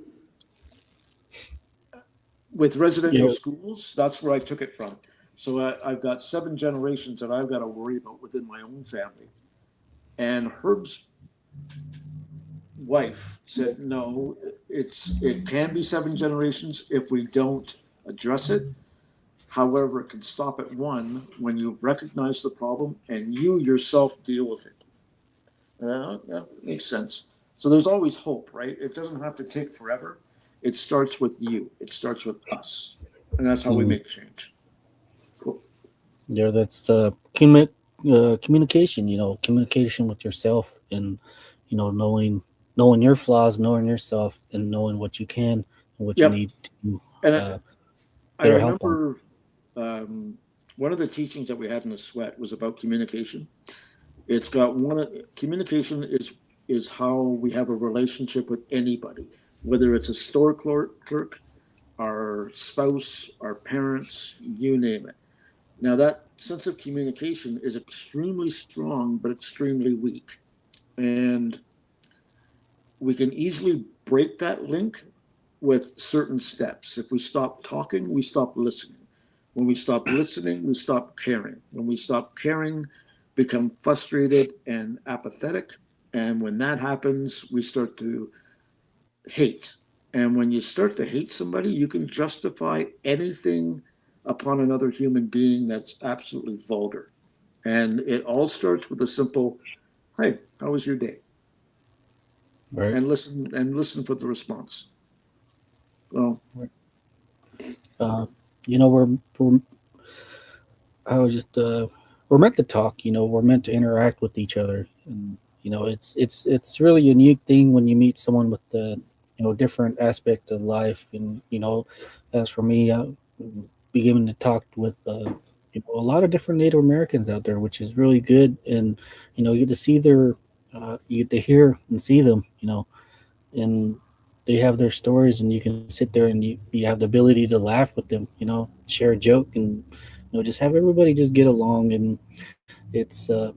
Speaker 4: with residential
Speaker 3: yeah,
Speaker 4: schools, that's where I took it from. So I've got 7 generations that I've got to worry about within my own family. And Herb's wife said, no, it can be 7 generations if we don't address it. However, it can stop at one when you recognize the problem and you yourself deal with it. That makes sense. So there's always hope, right? It doesn't have to take forever. It starts with you. It starts with us, and that's how we
Speaker 3: mm,
Speaker 4: make change. Cool.
Speaker 3: yeah. That's communication. Communication with yourself, and knowing your flaws, knowing yourself, and knowing what you can and what you
Speaker 4: Yep.
Speaker 3: need to
Speaker 4: And
Speaker 3: uh,
Speaker 4: I
Speaker 3: get our help on.
Speaker 4: remember um, one of the teachings that we had in the sweat was about communication. It's got communication is how we have a relationship with anybody, whether it's a store clerk, our spouse, our parents, you name it. Now, that sense of communication is extremely strong, but extremely weak. And we can easily break that link with certain steps. If we stop talking, we stop listening. When we stop listening, we stop caring. When we stop caring, become frustrated and apathetic. And when that happens, we start to hate. And when you start to hate somebody, you can justify anything upon another human being that's absolutely vulgar. And it all starts with a simple, "Hey, how was your day?"
Speaker 3: Right.
Speaker 4: And listen for the response. Well,
Speaker 3: Uh, we're I was just we're meant to talk. We're meant to interact with each other, and it's really a unique thing when you meet someone with the different aspect of life. And as for me, I beginning to talk with a lot of different Native Americans out there, which is really good. And you get to see you get to hear and see them. And they have their stories, and you can sit there and you have the ability to laugh with them, share a joke, and just have everybody just get along. And it's a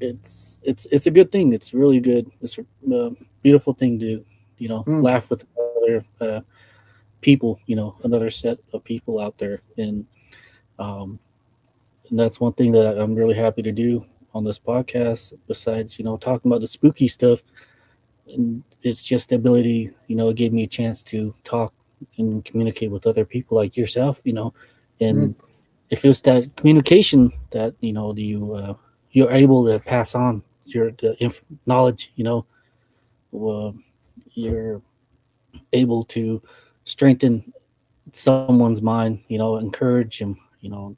Speaker 3: good thing. It's really good. It's a beautiful thing to
Speaker 4: hmm.
Speaker 3: laugh with other people, another set of people out there. Um, and that's one thing that I'm really happy to do on this podcast, besides talking about the spooky stuff. And it's just the ability, it gave me a chance to talk and communicate with other people like yourself,
Speaker 4: Hmm.
Speaker 3: and if it's that communication that you're able to pass on knowledge, uh, you're able to strengthen someone's mind, encourage them,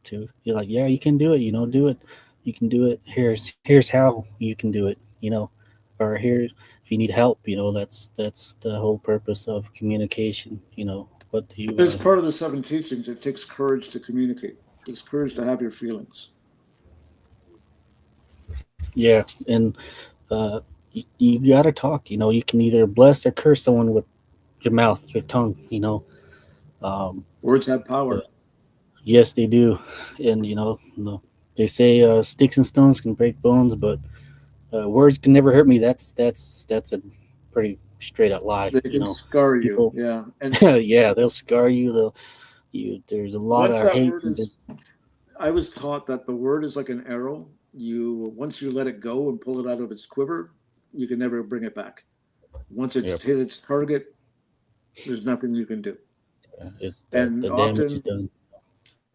Speaker 3: to you're like, yeah, you can do it, do it, you can do it. Here's how you can do it, or here if you need help, that's the whole purpose of communication. What do you
Speaker 4: As part of the 7 teachings, it takes courage to communicate. It takes courage to have your feelings.
Speaker 3: yeah. And you gotta talk. You can either bless or curse someone with your mouth, your tongue. Um,
Speaker 4: Words have
Speaker 3: uh,
Speaker 4: power.
Speaker 3: yes, they do. And they say sticks and stones can break bones, but words can never hurt me. That's a pretty straight up lie.
Speaker 4: They can scar you.
Speaker 3: People,
Speaker 4: Yeah. And
Speaker 3: yeah, they'll scar you. There's a lot
Speaker 4: once
Speaker 3: of
Speaker 4: that
Speaker 3: hate.
Speaker 4: word is, I was taught that the word is like an arrow. Once you let it go and pull it out of its quiver, you can never bring it back. Once it's
Speaker 3: Yep,
Speaker 4: hit its target, there's nothing you can do.
Speaker 3: it's the
Speaker 4: And
Speaker 3: damage is
Speaker 4: often
Speaker 3: done.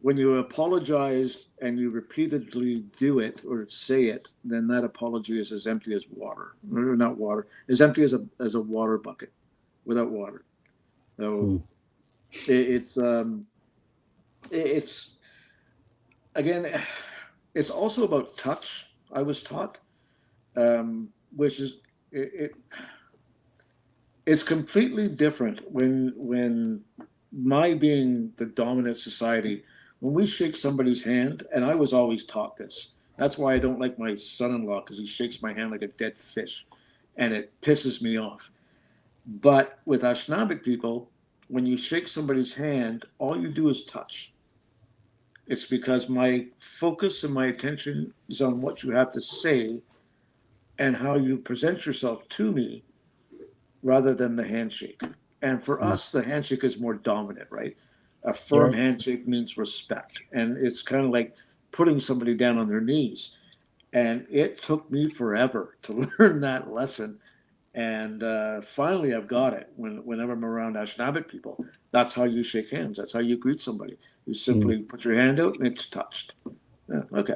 Speaker 4: when you apologize and you repeatedly do it or say it, then that apology is as empty as water, or not water, as empty as a water bucket without water. So it's it's again, it's also about touch. I was taught, which is it it's completely different when my being the dominant society, when we shake somebody's hand, and I was always taught this. That's why I don't like my son-in-law, because he shakes my hand like a dead fish, and it pisses me off. But with Ashnabic people, when you shake somebody's hand, all you do is touch. It's because my focus and my attention is on what you have to say and how you present yourself to me rather than the handshake. And for us, the handshake is more dominant, right? A firm handshake means respect. And it's kind of like putting somebody down on their knees. And it took me forever to learn that lesson. And finally, I've got it. Whenever I'm around Ashnavik people, that's how you shake hands. That's how you greet somebody. You simply put your hand out and it's touched. Yeah, okay.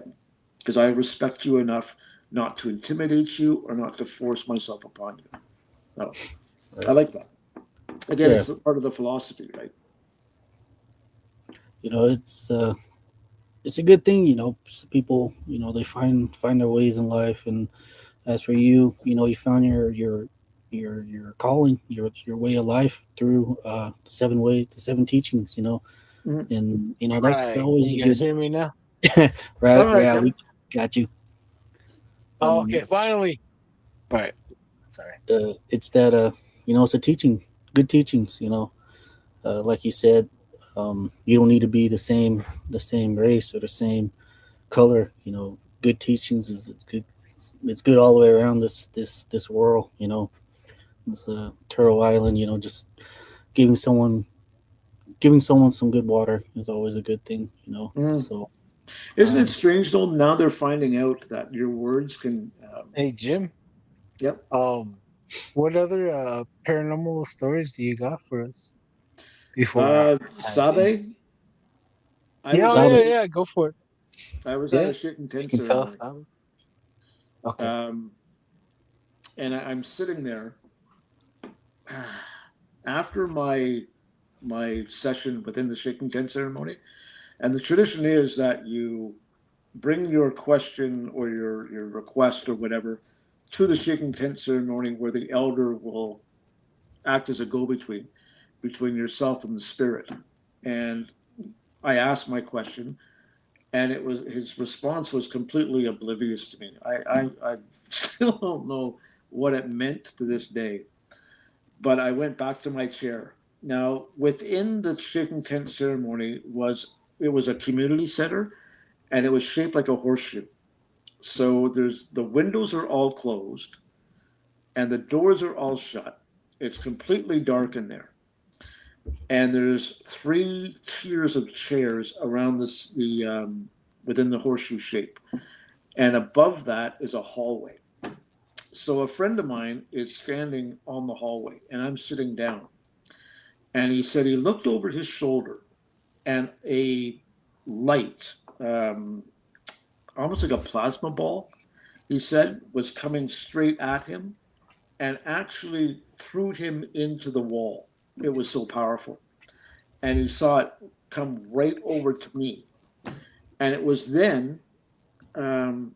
Speaker 4: Because I respect you enough not to intimidate you or not to force myself upon you. No, I like that. Again, it's part of the philosophy, right?
Speaker 3: You know, it's a good thing. You know, people, you know, they find their ways in life, and as for you, you know, you found your calling, your way of life through the seven teachings. You know, and you know that's
Speaker 5: Right.
Speaker 3: always
Speaker 5: You
Speaker 3: a
Speaker 5: guys
Speaker 3: good.
Speaker 5: hear me now?
Speaker 3: Right?
Speaker 4: All right,
Speaker 3: Yeah,
Speaker 4: Tim.
Speaker 3: we got you.
Speaker 5: Oh, okay, finally. All right. Sorry.
Speaker 3: It's that you know, it's a teaching, good teachings. You know, like you said, you don't need to be the same race or the same color. You know, good teachings is it's good. It's good all the way around this world. You know, this Turtle Island. You know, just giving someone some good water is always a good thing. You know, so
Speaker 4: Isn't it strange though? Now they're finding out that your words can.
Speaker 5: Hey, Jim.
Speaker 4: Yep.
Speaker 5: What other paranormal stories do you got for us before time's in?
Speaker 4: Sabe, I
Speaker 5: Yeah,
Speaker 4: was
Speaker 5: oh,
Speaker 4: at a
Speaker 5: yeah,
Speaker 3: Sabe.
Speaker 5: yeah. Go for it.
Speaker 4: I was at
Speaker 5: Yeah,
Speaker 4: a shaken
Speaker 5: if you
Speaker 4: tent
Speaker 5: can tell us
Speaker 4: ceremony,
Speaker 5: how. Okay.
Speaker 4: um, and I'm sitting there after my session within the shaking tent ceremony, and the tradition is that you bring your question or your request or whatever to the shaking tent ceremony, where the elder will act as a go-between yourself and the spirit. And I asked my question, and it was his response was completely oblivious to me. I still don't know what it meant to this day. But I went back to my chair. Now, within the shaking tent ceremony was a community center, and it was shaped like a horseshoe. So there's the windows are all closed, and the doors are all shut. It's completely dark in there, and there's three tiers of chairs around the within the horseshoe shape, and above that is a hallway. So a friend of mine is standing on the hallway, and I'm sitting down. And he said he looked over his shoulder, and a light, almost like a plasma ball, he said, was coming straight at him and actually threw him into the wall. It was so powerful. And he saw it come right over to me. And it was then, um,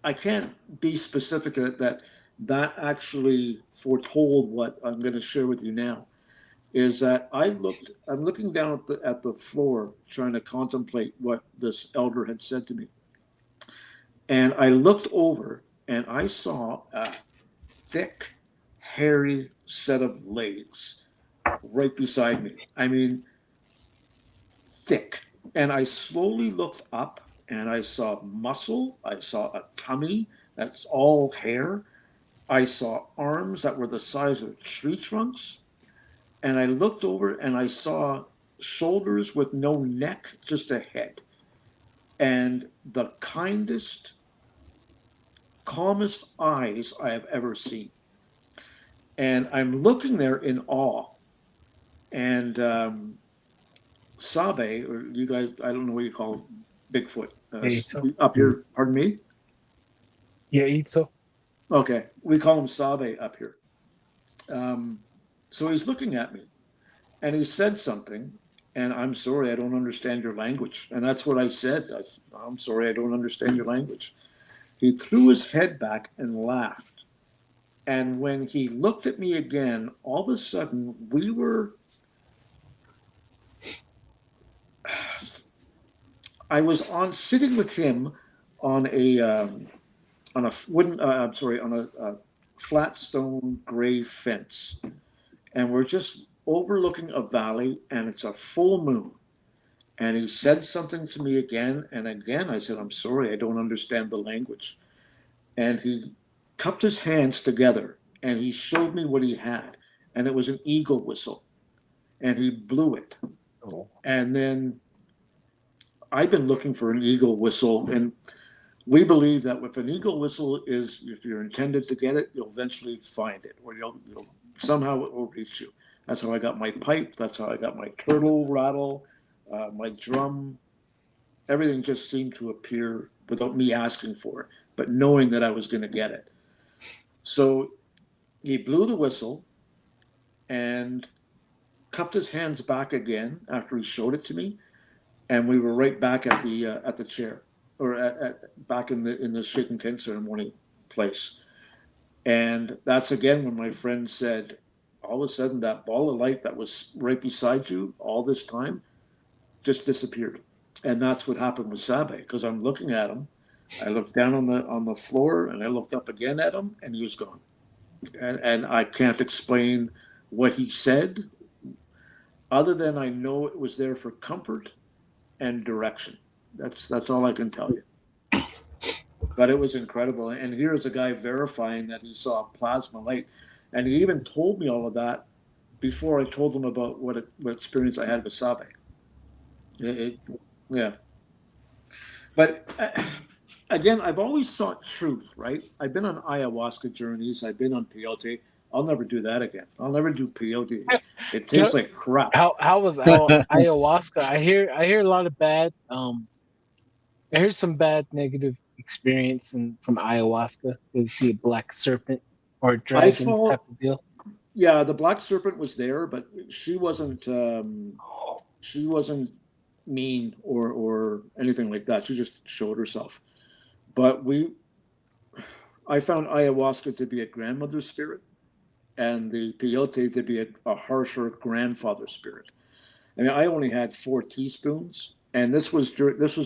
Speaker 4: I can't be specific that actually foretold what I'm going to share with you now. Is that I'm looking down at the floor trying to contemplate what this elder had said to me. And I looked over and I saw a thick, hairy set of legs right beside me. I mean, thick. And I slowly looked up and I saw muscle. I saw a tummy that's all hair. I saw arms that were the size of tree trunks. And I looked over and I saw shoulders with no neck, just a head. And the kindest, calmest eyes I have ever seen. And I'm looking there in awe. And Sabe, or you guys, I don't know what you call Bigfoot.
Speaker 5: Ito.
Speaker 4: Up here, pardon me?
Speaker 5: Yeah, Ito.
Speaker 4: Okay, we call him Sabe up here. So he's looking at me, and he said something, and I'm sorry, I don't understand your language. And that's what I said. I'm sorry, I don't understand your language. He threw his head back and laughed. And when he looked at me again, all of a sudden I was on sitting with him on a wooden, I'm sorry, on a flat stone gray fence, and we're just overlooking a valley, and it's a full moon. And he said something to me again, and again I said, I'm sorry, I don't understand the language. And he cupped his hands together, and he showed me what he had, and it was an eagle whistle, and he blew it.
Speaker 5: Oh.
Speaker 4: And then I've been looking for an eagle whistle, and we believe that if an eagle whistle is, if you're intended to get it, you'll eventually find it, or you'll somehow it will reach you. That's how I got my pipe. That's how I got my turtle rattle, my drum. Everything just seemed to appear without me asking for it, but knowing that I was going to get it. So he blew the whistle and cupped his hands back again after he showed it to me, and we were right back at the chair, or back in the shaken tent ceremony place. And that's again when my friend said, all of a sudden that ball of light that was right beside you all this time just disappeared. And that's what happened with Sabe, because I'm looking at him. I looked down on the floor, and I looked up again at him, and he was gone. And I can't explain what he said, other than I know it was there for comfort and direction. That's all I can tell you. But it was incredible. And here's a guy verifying that he saw a plasma light, and he even told me all of that before I told him about what experience I had with Sabe. Yeah. But again, I've always sought truth, right? I've been on ayahuasca journeys. I've been on peyote. I'll never do that again. I'll never do peyote again. It tastes like crap.
Speaker 5: How was ayahuasca? I hear a lot of bad. I heard some bad negative experience from ayahuasca. Did you see a black serpent or a dragon type of deal?
Speaker 4: Yeah, the black serpent was there, but she wasn't. She wasn't mean or anything like that. She just showed herself. But I found ayahuasca to be a grandmother spirit, and the peyote to be a harsher grandfather spirit. I mean, I only had 4 teaspoons, and this was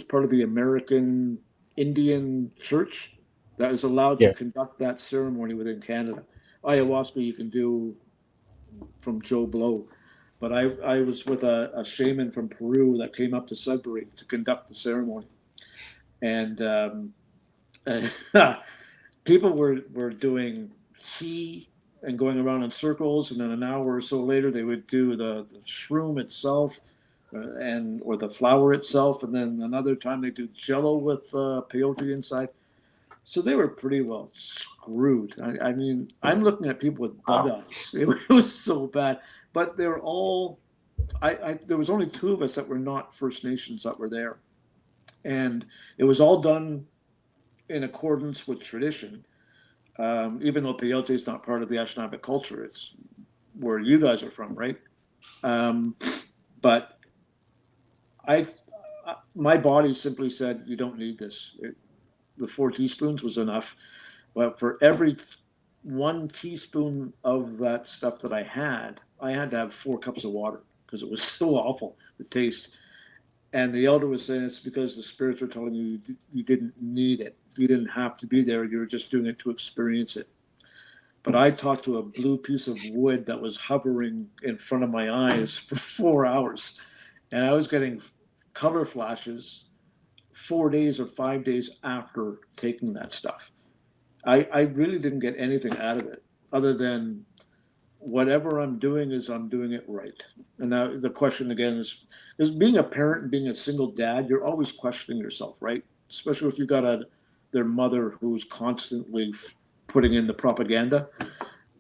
Speaker 4: part of the American Indian Church that is allowed to conduct that ceremony within Canada. Ayahuasca you can do from Joe Blow, but I was with a shaman from Peru that came up to Sudbury to conduct the ceremony, and people were doing tea and going around in circles, and then an hour or so later they would do the shroom itself, or the flower itself, and then another time they do jello with peyote inside. So they were pretty well screwed. I mean, I'm looking at people with bug eyes. It was so bad, but they were all. There was only 2 of us that were not First Nations that were there, and it was all done in accordance with tradition. Even though peyote is not part of the Anishinaabe culture, it's where you guys are from, right? But my body simply said, you don't need this. The 4 teaspoons was enough. But for every 1 teaspoon of that stuff that I had to have 4 cups of water because it was so awful, the taste. And the elder was saying it's because the spirits were telling you you didn't need it. You didn't have to be there. You were just doing it to experience it. But I talked to a blue piece of wood that was hovering in front of my eyes for 4 hours. And I was getting color flashes 4 days or 5 days after taking that stuff. I really didn't get anything out of it other than whatever I'm doing it right. And now the question again is being a parent and being a single dad, you're always questioning yourself, right? Especially if you got their mother who's constantly putting in the propaganda.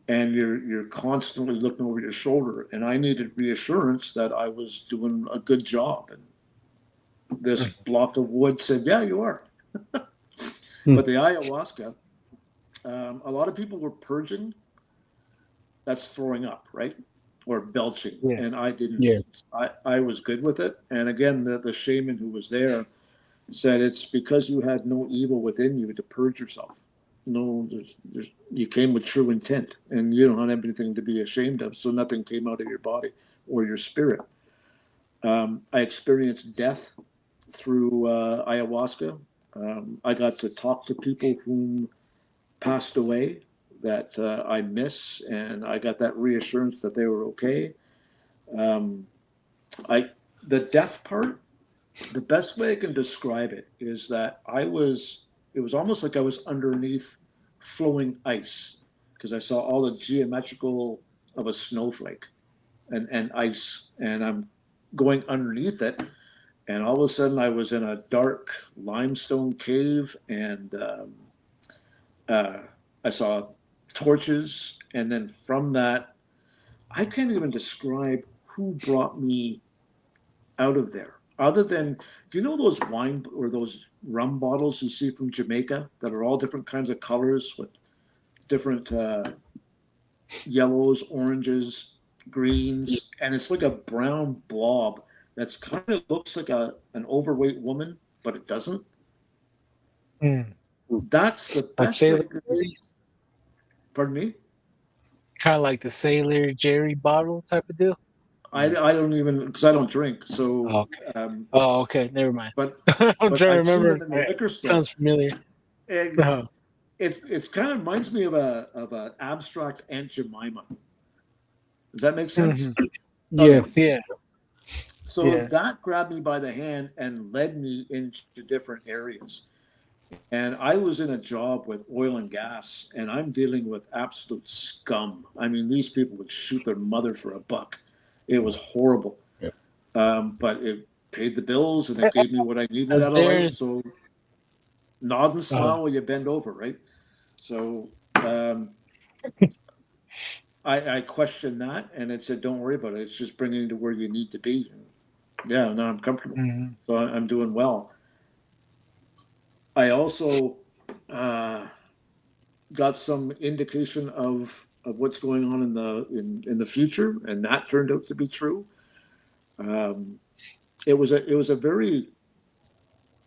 Speaker 4: and you're constantly looking over your shoulder. And I needed reassurance that I was doing a good job. And this block of wood said, "Yeah, you are." But the ayahuasca, a lot of people were purging. That's throwing up, right? Or belching.
Speaker 5: Yeah.
Speaker 4: And I didn't.
Speaker 3: Yeah.
Speaker 4: I was good with it. And again, the shaman who was there said it's because you had no evil within you to purge yourself. No, you came with true intent, and you don't have anything to be ashamed of. So nothing came out of your body or your spirit. I experienced death through ayahuasca. I got to talk to people whom passed away that I miss, and I got that reassurance that they were okay. Um, I the death part. The best way I can describe it is that it was almost like I was underneath flowing ice because I saw all the geometrical of a snowflake and ice, and I'm going underneath it. And all of a sudden, I was in a dark limestone cave, and I saw torches. And then from that, I can't even describe who brought me out of there. Other than, do you know those wine or those rum bottles you see from Jamaica that are all different kinds of colors with different yellows, oranges, greens, and it's like a brown blob that's kind of looks like an overweight woman, but it doesn't.
Speaker 5: Mm.
Speaker 4: That's the
Speaker 5: Like
Speaker 4: best way.
Speaker 5: Sailor Jerry's,
Speaker 4: Pardon me?
Speaker 5: kind of like the Sailor Jerry bottle type of deal.
Speaker 4: I don't even, because I don't drink. So,
Speaker 5: Oh, okay. Oh, okay. Never mind.
Speaker 4: but
Speaker 5: I'm
Speaker 4: but
Speaker 5: trying to
Speaker 4: I've seen
Speaker 5: remember.
Speaker 4: it in the liquor store.
Speaker 5: Sounds familiar.
Speaker 4: And
Speaker 5: Oh.
Speaker 4: it's kind of reminds me of an abstract Aunt Jemima. Does that make sense?
Speaker 5: Mhm.
Speaker 3: Yeah.
Speaker 5: Yeah.
Speaker 4: So
Speaker 5: Yeah.
Speaker 4: that grabbed me by the hand and led me into different areas. And I was in a job with oil and gas, and I'm dealing with absolute scum. I mean, these people would shoot their mother for a buck. It was horrible.
Speaker 3: Yeah.
Speaker 4: But it paid the bills, and it gave me what I needed out of life. So nod and smile while you bend over, right? So I questioned that, and it said, "Don't worry about it. It's just bringing you to where you need to be." And yeah, now I'm comfortable, so I'm doing well. I also got some indication of what's going on in the future, and that turned out to be true. It was a very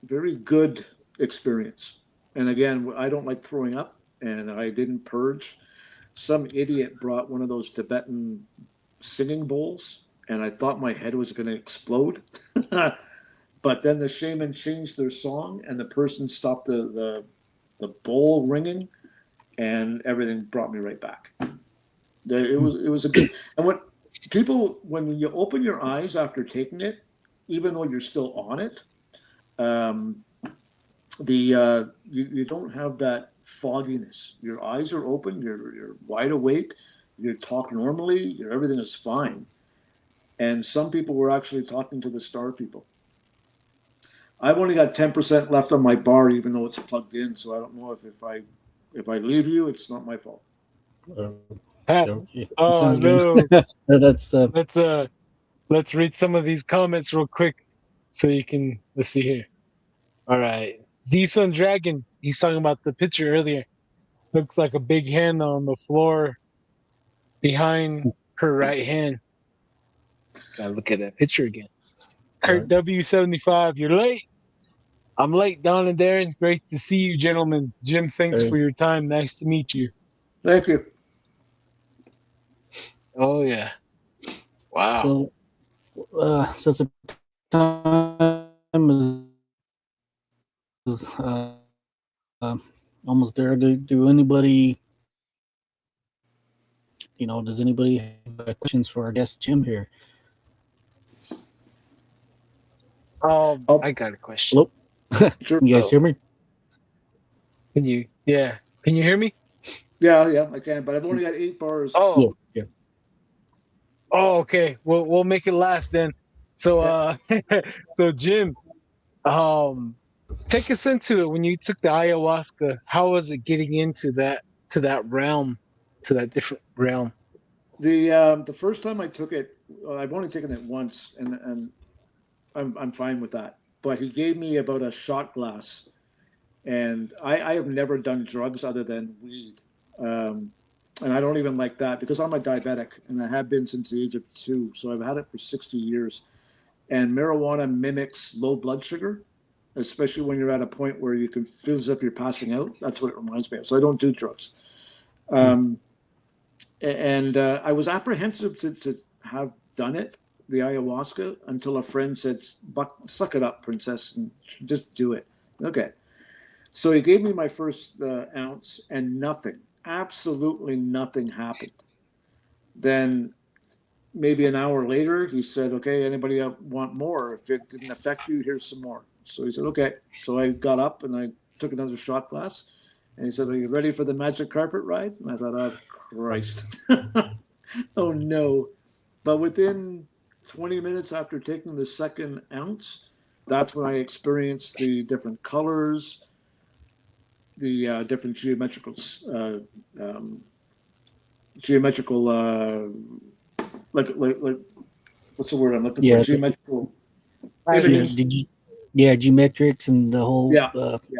Speaker 4: very good experience. And again, I don't like throwing up, and I didn't purge. Some idiot brought one of those Tibetan singing bowls, and I thought my head was going to explode. But then the shaman changed their song, and the person stopped the bowl ringing, and everything brought me right back. It was a good. And what people, when you open your eyes after taking it, even though you're still on it, you don't have that fogginess. Your eyes are open. You're wide awake. You talk normally. Everything is fine. And some people were actually talking to the star people. I've only got 10% left on my bar, even though it's plugged in. So I don't know if I leave you, it's not my fault.
Speaker 3: Okay.
Speaker 5: Oh
Speaker 3: Sounds
Speaker 5: no.
Speaker 3: good. That's
Speaker 5: Let's read some of these comments real quick so you can let's see here. All right. Z-Sun Dragon, he's talking about the picture earlier. Looks like a big hand on the floor behind her right hand. Gotta look at that picture again. Kurt
Speaker 3: Right.
Speaker 5: W75, you're late. I'm late, Don and Darren. Great to see you, gentlemen. Jim, thanks
Speaker 3: Hey.
Speaker 5: for your time. Nice to meet you.
Speaker 4: Thank you.
Speaker 5: Oh yeah. Wow.
Speaker 3: So since the time is almost there, do anybody, does anybody have questions for our guest Jim here?
Speaker 5: I got a question.
Speaker 3: Hello?
Speaker 4: Sure.
Speaker 3: You guys hear me?
Speaker 5: Can you hear me?
Speaker 4: Yeah, I can, but I've only got 8 bars.
Speaker 5: Oh,
Speaker 3: Yeah.
Speaker 5: oh, okay. We'll make it last then. So so Jim, take us into it. When you took the ayahuasca, how was it getting into that realm? to that different realm?
Speaker 4: The first time I took it, I've only taken it once, and I'm fine with that. But he gave me about a shot glass, and I have never done drugs other than weed, and I don't even like that because I'm a diabetic, and I have been since the age of 2. So I've had it for 60 years, and marijuana mimics low blood sugar, especially when you're at a point where you can feel as if you're passing out. That's what it reminds me of. So I don't do drugs. Um, and I was apprehensive to have done it, the ayahuasca, until a friend said, suck it up, princess, and just do it. Okay. So he gave me my first ounce, and nothing, absolutely nothing happened. Then maybe an hour later, he said, okay, anybody want more? If it didn't affect you, here's some more. So he said, okay. So I got up and I took another shot glass. And he said, are you ready for the magic carpet ride? And I thought, oh, Christ. Oh, no. But within 20 minutes after taking the second ounce, that's when I experienced the different colors, the different geometrical, like what's the word I'm looking for?
Speaker 3: Yeah.
Speaker 4: Geometrical
Speaker 3: Yeah,
Speaker 4: images.
Speaker 3: geometrics and the whole.
Speaker 4: Yeah.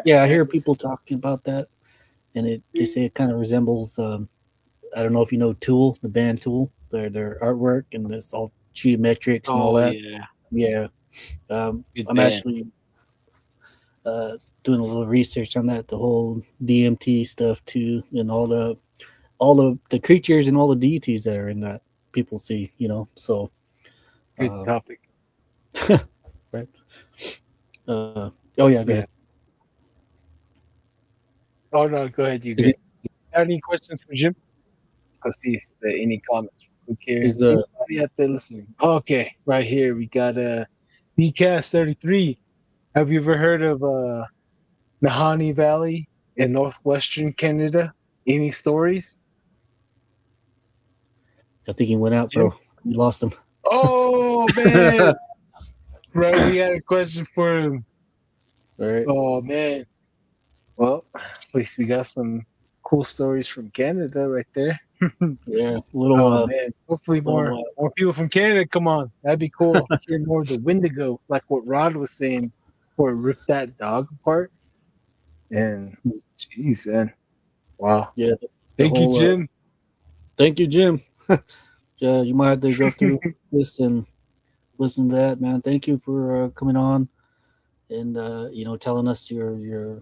Speaker 3: Yeah, I hear people talking about that, and they say it kind of resembles. I don't know if you know Tool, the band Tool, their artwork, and it's all geometrics and all that.
Speaker 5: Yeah,
Speaker 3: Yeah,
Speaker 5: good
Speaker 3: I'm
Speaker 5: band.
Speaker 3: actually doing a little research on that, the whole DMT stuff too, and all the creatures and all the deities that are in that people see. So
Speaker 5: Good topic.
Speaker 3: right. Oh yeah, go
Speaker 5: Yeah.
Speaker 3: ahead.
Speaker 5: Oh no, go ahead. You
Speaker 3: Is
Speaker 5: good?
Speaker 3: it
Speaker 5: Any questions for Jim? Let's go see if there are any comments. Who cares?
Speaker 3: is
Speaker 5: Anybody out there listening? Okay, right here we got BCast 33. Have you ever heard of Nahanni Valley in northwestern Canada? Any stories?
Speaker 3: I think he went out,
Speaker 5: Jim?
Speaker 3: bro. You lost him.
Speaker 5: Oh man! Right, we had a question for him.
Speaker 3: All right.
Speaker 5: Oh man. Well, at least we got some cool stories from Canada right there.
Speaker 3: Yeah,
Speaker 5: Oh man! Hopefully
Speaker 3: little
Speaker 5: more people from Canada come on. That'd be cool. Hear more of the Wendigo, like what Rod was saying, before it ripped that dog apart. And jeez, man, wow!
Speaker 3: yeah, the
Speaker 5: Thank you,
Speaker 3: whole.
Speaker 5: Jim.
Speaker 3: Thank you, Jim. You might have to go through this and listen to that, man. Thank you for coming on and telling us your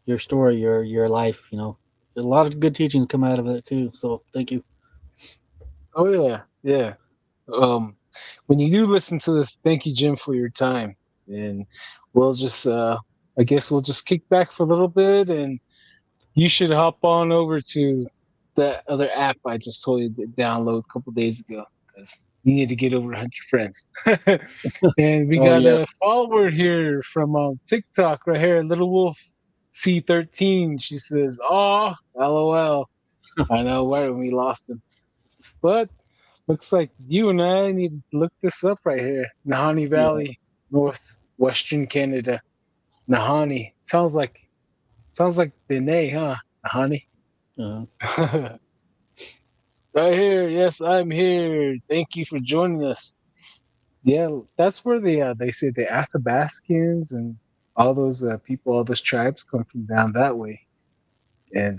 Speaker 3: your story, your life. A lot of good teachings come out of it too. So thank you.
Speaker 5: Oh yeah, yeah. Um, when you do listen to this, thank you, Jim, for your time. And we'll just, I guess, we'll just kick back for a little bit, and you should hop on over to that other app I just told you to download a couple days ago because you need to get over 100 friends. And we
Speaker 3: Oh
Speaker 5: got
Speaker 3: yeah,
Speaker 5: a follower here from TikTok right here, Little Wolf C13. She says, "Oh, LOL." I know, right when we lost him, but looks like you and I need to look this up right here. Nahanni
Speaker 3: yeah.
Speaker 5: Valley, northwestern Canada. Nahanni sounds like Dene, huh? Nahanni.
Speaker 3: Uh,
Speaker 5: Right here. Yes, I'm here. Thank you for joining us. Yeah, that's where they say the Athabascans and all those people, all those tribes come from down that way. And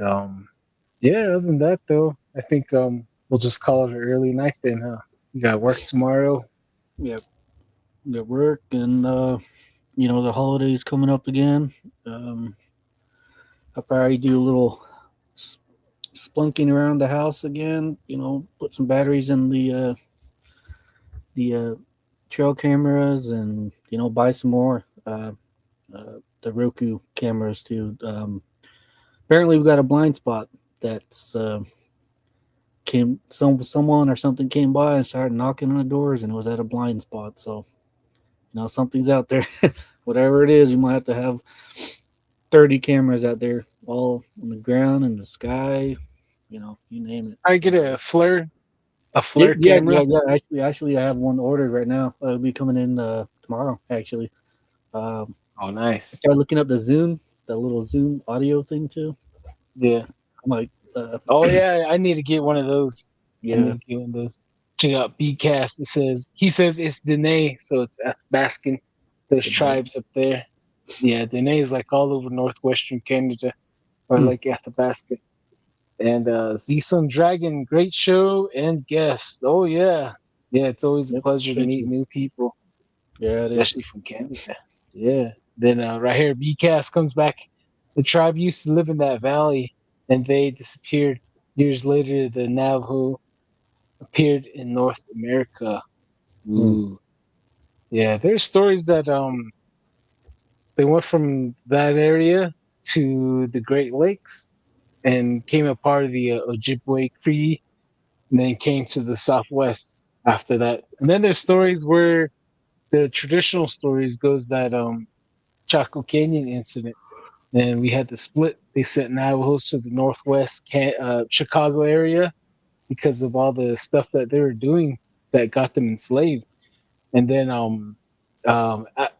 Speaker 5: yeah, other than that though, I think we'll just call it an early night then, huh? You got work tomorrow.
Speaker 3: yeah. Got work and the holidays coming up again. I'll probably do a little splunking around the house again. Put some batteries in the trail cameras and buy some more the Roku cameras too. Apparently, we got a blind spot that's someone or something came by and started knocking on the doors and it was at a blind spot. So something's out there. Whatever it is, you might have to have 30 cameras out there, all on the ground and the sky. You name it.
Speaker 5: I get a
Speaker 3: Yeah,
Speaker 5: flare
Speaker 3: yeah, yeah,
Speaker 5: camera.
Speaker 3: yeah. Actually, I have one ordered right now. It'll be coming in tomorrow. Actually, um,
Speaker 5: Oh,
Speaker 3: I
Speaker 5: nice.
Speaker 3: started looking up the little Zoom audio thing too.
Speaker 5: Yeah.
Speaker 3: I'm like,
Speaker 5: Oh yeah, I need to get one of those. I
Speaker 3: Yeah.
Speaker 5: need to get one of those. Check out BCast. He says it's Dene, so it's Athabascan. There's
Speaker 3: Dene.
Speaker 5: tribes up there. Yeah, Dene is like all over northwestern Canada, or
Speaker 3: Hmm.
Speaker 5: like Athabasca. And Z-Sun Dragon, great show and guest. Oh yeah, yeah. It's always a
Speaker 3: Yep.
Speaker 5: pleasure to
Speaker 3: Thank
Speaker 5: meet
Speaker 3: you.
Speaker 5: new people,
Speaker 3: Yeah, it is.
Speaker 5: especially from Canada. Yeah. Then right here, BCast comes back. The tribe used to live in that valley, and they disappeared. Years later, the Navajo appeared in North America. Ooh. Yeah, there's stories that they went from that area to the Great Lakes and became a part of the Ojibwe Cree, and then came to the Southwest after that. And then there's stories where the traditional stories goes that Chaco Canyon incident, and we had to split. They sent Navajos to the Northwest Chicago area because of all the stuff that they were doing that got them enslaved. And then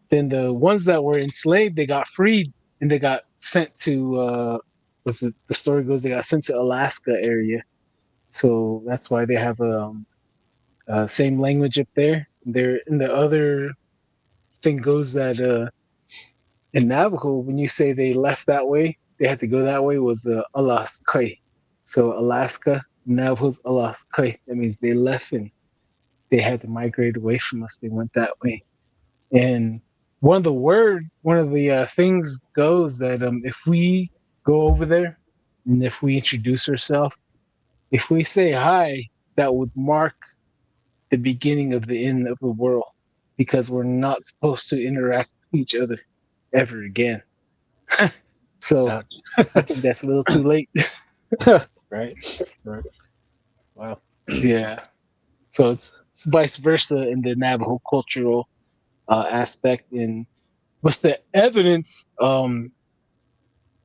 Speaker 5: then the ones that were enslaved, they got freed and they got sent to the story goes they got sent to Alaska area. So that's why they have a same language up there. There, and the other thing goes that in Navajo, when you say they left that way, they had to go that way was Alaska. So Alaska, Navajo's Alaska. That means they left and they had to migrate away from us. They went that way. And one of the things goes that if we go over there and if we introduce ourselves, if we say hi, that would mark the beginning of the end of the world because we're not supposed to interact with each other ever again. So
Speaker 3: Ouch.
Speaker 5: I think that's a little too late.
Speaker 3: Right. Right. Wow.
Speaker 5: Yeah. So it's vice versa in the Navajo cultural aspect. And with the evidence,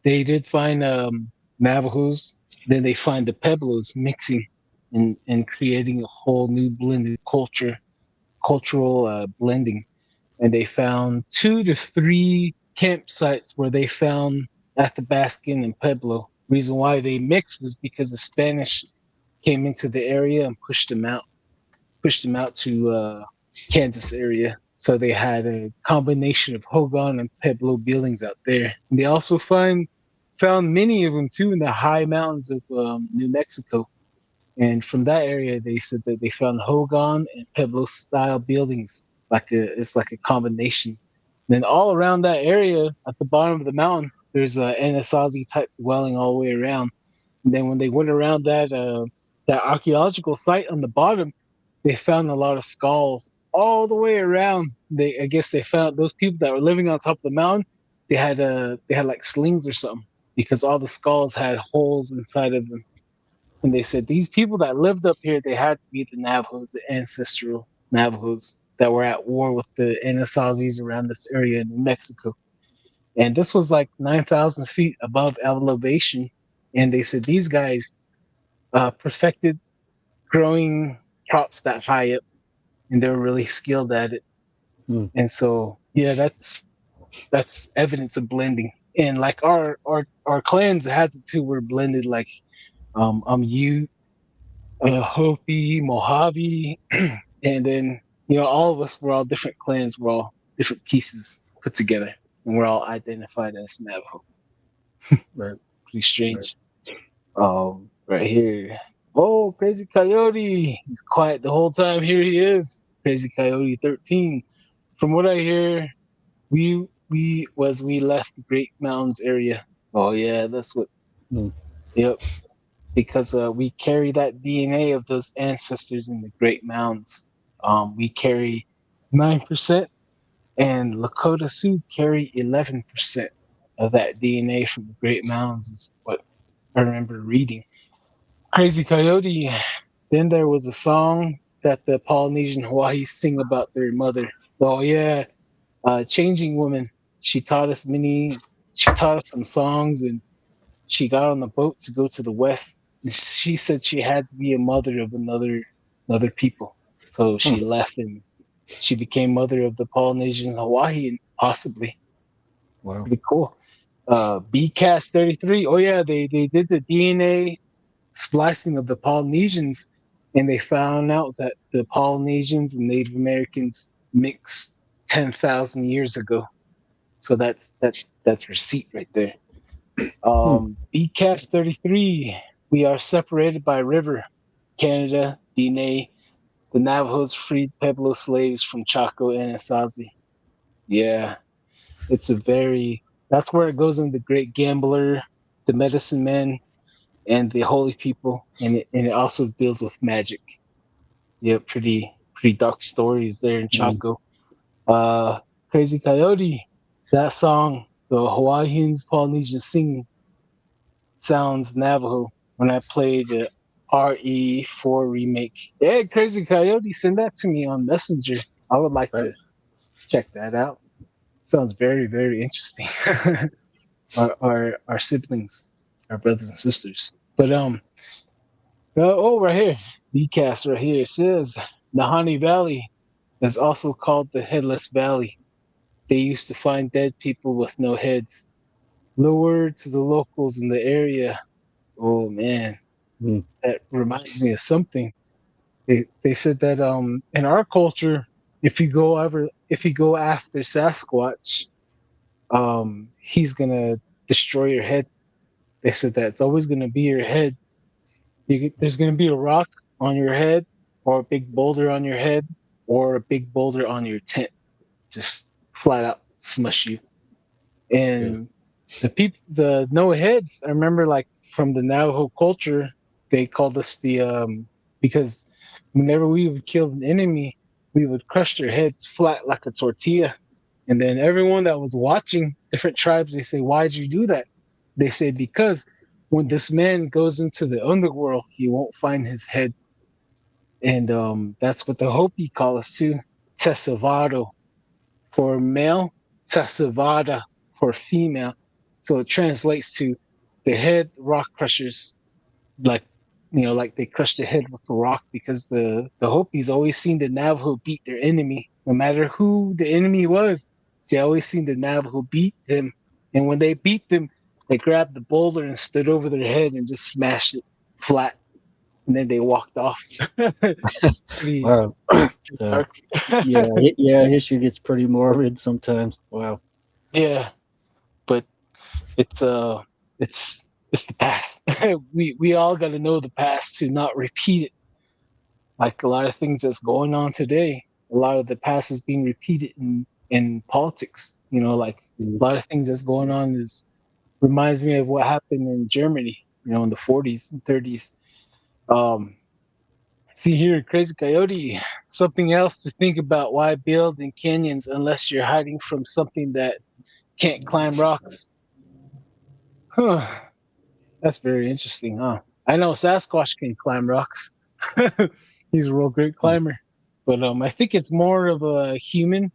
Speaker 5: they did find Navajos. Then they find the Pueblos mixing and creating a whole new blended cultural blending. And they found 2 to 3 campsites where they found Athabascan and Pueblo. Reason why they mixed was because the Spanish came into the area and pushed them out to Kansas area. So they had a combination of Hogan and Pueblo buildings out there. And they also found many of them too in the high mountains of New Mexico. And from that area, they said that they found Hogan and Pueblo style buildings. It's like a combination. And then all around that area, at the bottom of the mountain, there's a Anasazi type dwelling all the way around. And then when they went around that archaeological site on the bottom, they found a lot of skulls all the way around. I guess they found those people that were living on top of the mountain. They had like slings or something because all the skulls had holes inside of them. And they said these people that lived up here, they had to be the Navajos, the ancestral Navajos that were at war with the Anasazis around this area in New Mexico. And this was like 9,000 feet above elevation. And they said these guys perfected growing crops that high up, and they were really skilled at it.
Speaker 3: Hmm.
Speaker 5: And so, yeah, that's evidence of blending. And like our clans has it too. We're blended. Like I'm Ute, Hopi, Mojave, and then all of us. We're all different clans. We're all different pieces put together, and we're all identified as Navajo.
Speaker 3: Right.
Speaker 5: Pretty strange. Right here. Oh, Crazy Coyote. He's quiet the whole time. Here he is. Crazy Coyote 13. From what I hear, we left the Great Mountains area. Oh yeah, that's what.
Speaker 3: Hmm.
Speaker 5: Yep. Because we carry that DNA of those ancestors in the Great Mountains. We carry 9%, and Lakota Sioux carry 11% of that DNA from the Great Mountains. Is what I remember reading. Crazy Coyote. Then there was a song that the Polynesian Hawaii sing about their mother. Oh yeah, Changing Woman. She taught us many. She taught us some songs, and she got on the boat to go to the west. And she said she had to be a mother of another people, so she left and she became mother of the Polynesian Hawaii, and possibly
Speaker 3: Wow.
Speaker 5: pretty cool. BCast 33. Oh yeah, they did the DNA splicing of the Polynesians, and they found out that the Polynesians and Native Americans mixed 10,000 years ago. So that's receipt right there.
Speaker 3: Hmm.
Speaker 5: BCAS 33. We are separated by a river. Canada, DNA. The Navajos freed Pueblo slaves from Chaco and Asazi. Yeah, it's a very. That's where it goes in the Great Gambler, the Medicine Men, and the Holy People, and it also deals with magic. Yeah, pretty dark stories there in
Speaker 3: Mm.
Speaker 5: Chaco. Crazy Coyote. That song, the Hawaiians Polynesians sing sounds Navajo when I played the RE4 remake. Hey, Crazy Coyote, send that to me on Messenger. I would like
Speaker 3: Right.
Speaker 5: to check that out. Sounds very interesting. Our siblings, our brothers and sisters. But right here, BCAS right here says Nahani Valley is also called the Headless Valley. They used to find dead people with no heads. Lured to the locals in the area. Oh man,
Speaker 3: Mm.
Speaker 5: that reminds me of something. They said that in our culture, if you go after Sasquatch, he's gonna destroy your head. They said that it's always gonna be your head. There's gonna be a rock on your head, or a big boulder on your head, or a big boulder on your tent. Just flat out smush you.
Speaker 3: Yeah.
Speaker 5: And the no heads, I remember like from the Navajo culture, they called us because whenever we would kill an enemy, we would crush their heads flat like a tortilla. And then everyone that was watching, different tribes, they say, "Why'd you do that?" They say, "Because when this man goes into the underworld, he won't find his head." And that's what the Hopi call us too. Tesavado for male, Sasavada for female. So it translates to the head rock crushers, like like they crush the head with the rock because the Hopis always seen the Navajo beat their enemy, no matter who the enemy was. They always seen the Navajo beat them, and when they beat them, they grabbed the boulder and stood over their head and just smashed it flat, and then they walked off. pretty,
Speaker 3: Wow.
Speaker 5: pretty
Speaker 3: Uh,
Speaker 5: dark.
Speaker 3: yeah, yeah. History gets pretty morbid sometimes. Wow.
Speaker 5: Yeah, but it's uh it's the past. We all got to know the past to not repeat it. Like a lot of things that's going on today, a lot of the past is being repeated in politics. Like
Speaker 3: Mm.
Speaker 5: a lot of things that's going on is reminds me of what happened in Germany. In the 40s and 30s. Um, See here, Crazy Coyote. Something else to think about: why build in canyons unless you're hiding from something that can't climb rocks? Huh. That's very interesting, huh? I know Sasquatch can climb rocks. He's a real great climber. But I think it's more of a human,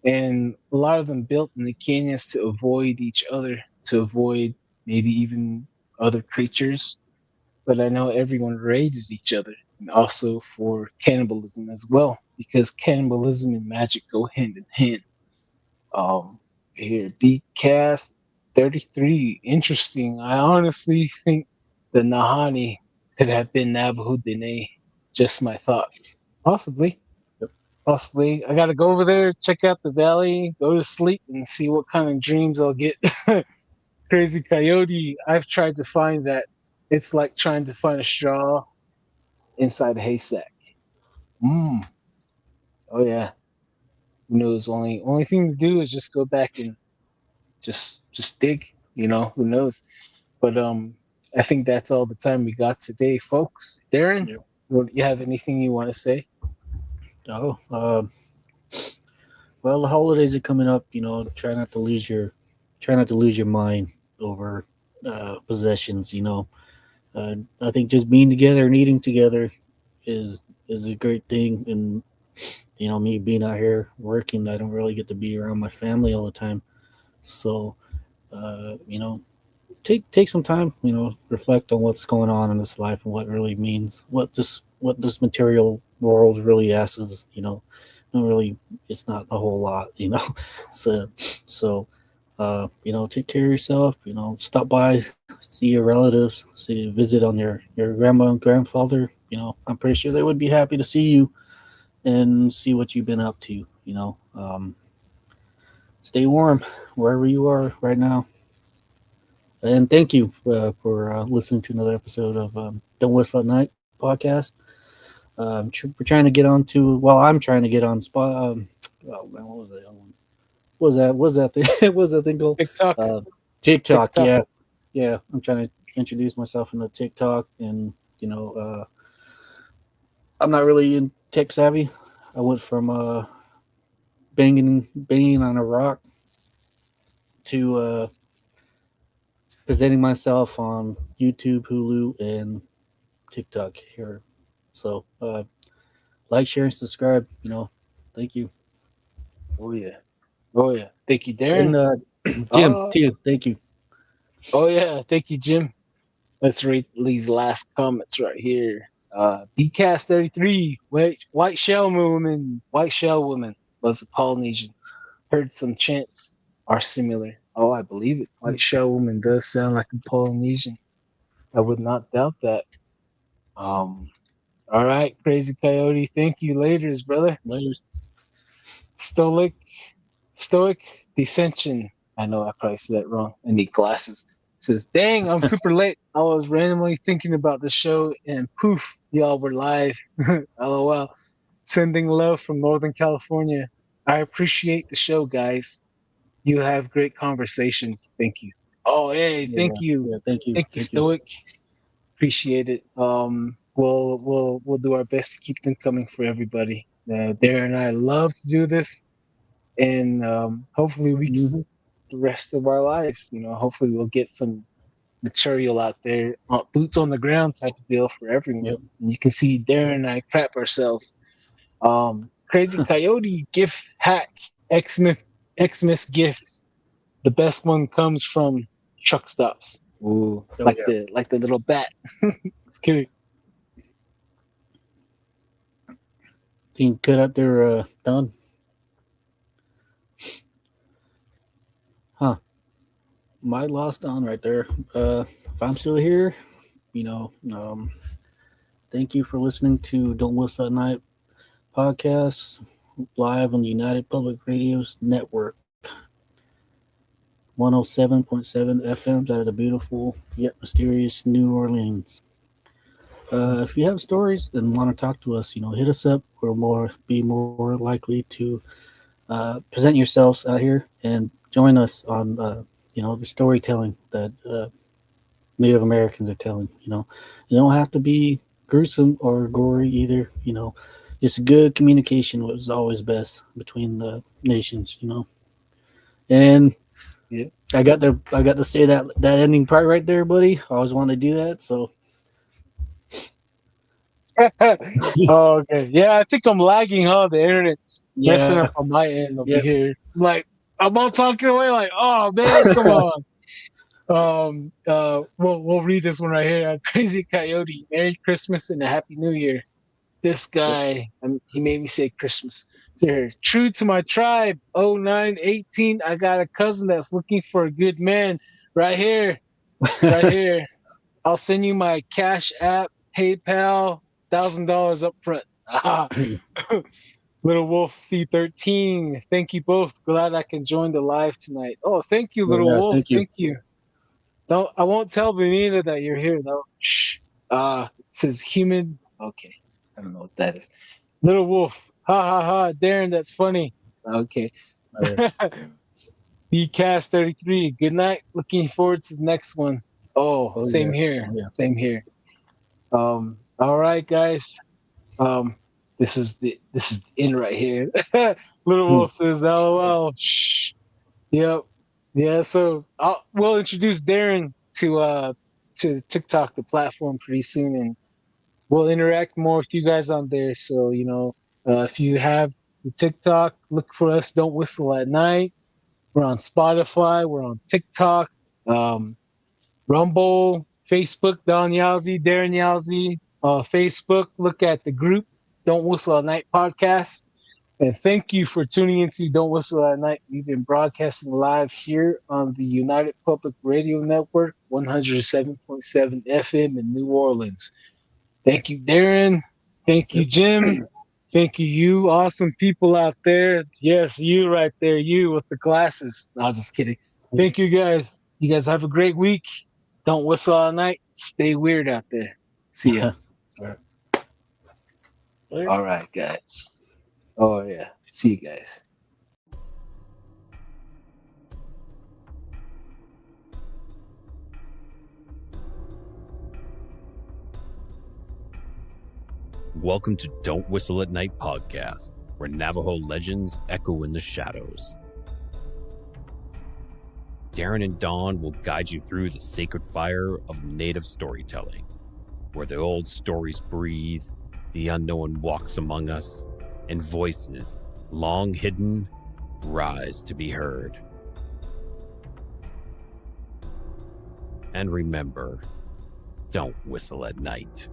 Speaker 5: and a lot of them built in the canyons to avoid each other, to avoid maybe even other creatures. But I know everyone raided each other, and also for cannibalism as well, because cannibalism and magic go hand in hand. Here, Cast 33. Interesting. I honestly think the Nahani could have been Navajo Dene. Just my thought. Possibly.
Speaker 3: Yep.
Speaker 5: Possibly. I gotta go over there, check out the valley, go to sleep, and see what kind of dreams I'll get. Crazy Coyote. I've tried to find that. It's like trying to find a straw inside a haystack. Mm. Oh yeah. Who knows? Only thing to do is just go back and just dig. Who knows? But I think that's all the time we got today, folks. Darren,
Speaker 3: Yep.
Speaker 5: you have anything you want to say?
Speaker 3: Oh, well, the holidays are coming up. Try not to lose your mind over possessions. I think just being together and eating together is a great thing. And me being out here working, I don't really get to be around my family all the time. So, uh, you know, take some time. Reflect on what's going on in this life and what it really means. What this material world really asks. Not really. It's not a whole lot. So take care of yourself. Stop by see your relatives, see visit on your grandma and grandfather. I'm pretty sure they would be happy to see you and see what you've been up to. Stay warm wherever you are right now. And thank you for listening to another episode of Don't Whistle at Night podcast. We're trying to get on to. Well, I'm trying to get on spot. Oh man, what was that one? What was that thing? what was that thing called?
Speaker 5: TikTok.
Speaker 3: TikTok.
Speaker 5: TikTok.
Speaker 3: Yeah. I'm trying to introduce myself into TikTok, and I'm not really in tech savvy. I went from banging on a rock to presenting myself on YouTube, Hulu, and TikTok here. So like, share, and subscribe. Thank you.
Speaker 5: Oh yeah. Oh yeah. Thank you,
Speaker 3: And
Speaker 5: Darren.
Speaker 3: Jim,
Speaker 5: Oh,
Speaker 3: too. Thank you.
Speaker 5: oh yeah. Thank you, Jim. Let's read these last comments right here. BCast33, white shell woman was a Polynesian. Heard some chants are similar. Oh, I believe it. White shell woman does sound like a Polynesian. I would not doubt that. Um, all right, Crazy Coyote. Thank you, laters, brother.
Speaker 3: Later.
Speaker 5: Stoic, Stoic Dissension. I know I probably said that wrong. I need glasses. Says, dang, I'm super late. I was randomly thinking about the show and poof, y'all were live. LOL. Sending love from Northern California. I appreciate the show, guys. You have great conversations. Thank you. Oh, hey, thank you.
Speaker 3: Yeah. Thank you.
Speaker 5: Thank you,
Speaker 3: Thank you.
Speaker 5: Stoic. Appreciate it. We'll do our best to keep them coming for everybody. Darren and I love to do this, and hopefully we can
Speaker 3: Mm-hmm.
Speaker 5: the rest of our lives. Hopefully we'll get some material out there, boots on the ground type of deal for everyone.
Speaker 3: Yep.
Speaker 5: And you can see Darren and I crap ourselves. Crazy Coyote gift hack Xmas gifts. The best one comes from truck stops. Ooh,
Speaker 3: Oh,
Speaker 5: like
Speaker 3: yeah.
Speaker 5: the little bat. It's cute.
Speaker 3: Think cut out there, Don. Huh. My lost Don right there. If I'm still here, thank you for listening to Don't Whistle at Night podcast live on the United Public Radio's network. 107.7 FMs out of the beautiful yet mysterious New Orleans. If you have stories and want to talk to us, hit us up. We'll be more likely to present yourselves out here and join us on, the storytelling that Native Americans are telling. You don't have to be gruesome or gory either. Just good communication was always best between the nations. And
Speaker 5: Yeah.
Speaker 3: I got to say that ending part right there, buddy. I always wanted to do that. So
Speaker 5: Oh, okay. Yeah, I think I'm lagging, huh? The internet's messing
Speaker 3: yeah,
Speaker 5: up on my end over
Speaker 3: yeah.
Speaker 5: here. Like, I'm all talking away, like, oh man, come on. We'll read this one right here. Crazy Coyote. Merry Christmas and a Happy New Year. This guy, he made me say Christmas. So here, true to my tribe, 0918. I got a cousin that's looking for a good man. Right here, right here. I'll send you my Cash App, PayPal, $1,000 up front. Ah, Little Wolf C13. Thank you both. Glad I can join the live tonight. Oh, thank you,
Speaker 3: Oh,
Speaker 5: Little
Speaker 3: yeah,
Speaker 5: Wolf.
Speaker 3: thank you.
Speaker 5: Thank you. Don't I won't tell Benita that you're here though. Shh. It says human. Okay. I don't know what that is. Little Wolf. Ha ha ha. Darren, that's funny. Okay.
Speaker 3: Uh,
Speaker 5: BCast 33. Good night. Looking forward to the next one. Oh,
Speaker 3: oh
Speaker 5: same
Speaker 3: yeah,
Speaker 5: here.
Speaker 3: oh yeah.
Speaker 5: Same here. All right, guys. Um, this is the end right here. Little
Speaker 3: Hmm.
Speaker 5: Wolf says, "LOL." Shh. Yep. Yeah. So we'll introduce Darren to TikTok, the platform, pretty soon, and we'll interact more with you guys on there. So if you have the TikTok, look for us. Don't Whistle at Night. We're on Spotify. We're on TikTok. Um, Rumble, Facebook, Don Yalzi, Darren Yalzi. Facebook, look at the group, Don't Whistle at Night podcast. And thank you for tuning into Don't Whistle at Night. We've been broadcasting live here on the United Public Radio Network, 107.7 FM in New Orleans. Thank you, Darren. Thank you, Jim. Thank you, you awesome people out there. Yes, you right there, you with the glasses. No, I was just kidding. Thank you, guys. You guys have a great week. Don't whistle all night. Stay weird out there. See ya. All right, guys. Oh, yeah. See you guys.
Speaker 1: Welcome to Don't Whistle at Night podcast, where Navajo legends echo in the shadows. Darren and Dawn will guide you through the sacred fire of native storytelling, where the old stories breathe, the unknown walks among us, and voices, long hidden, rise to be heard. And remember, don't whistle at night.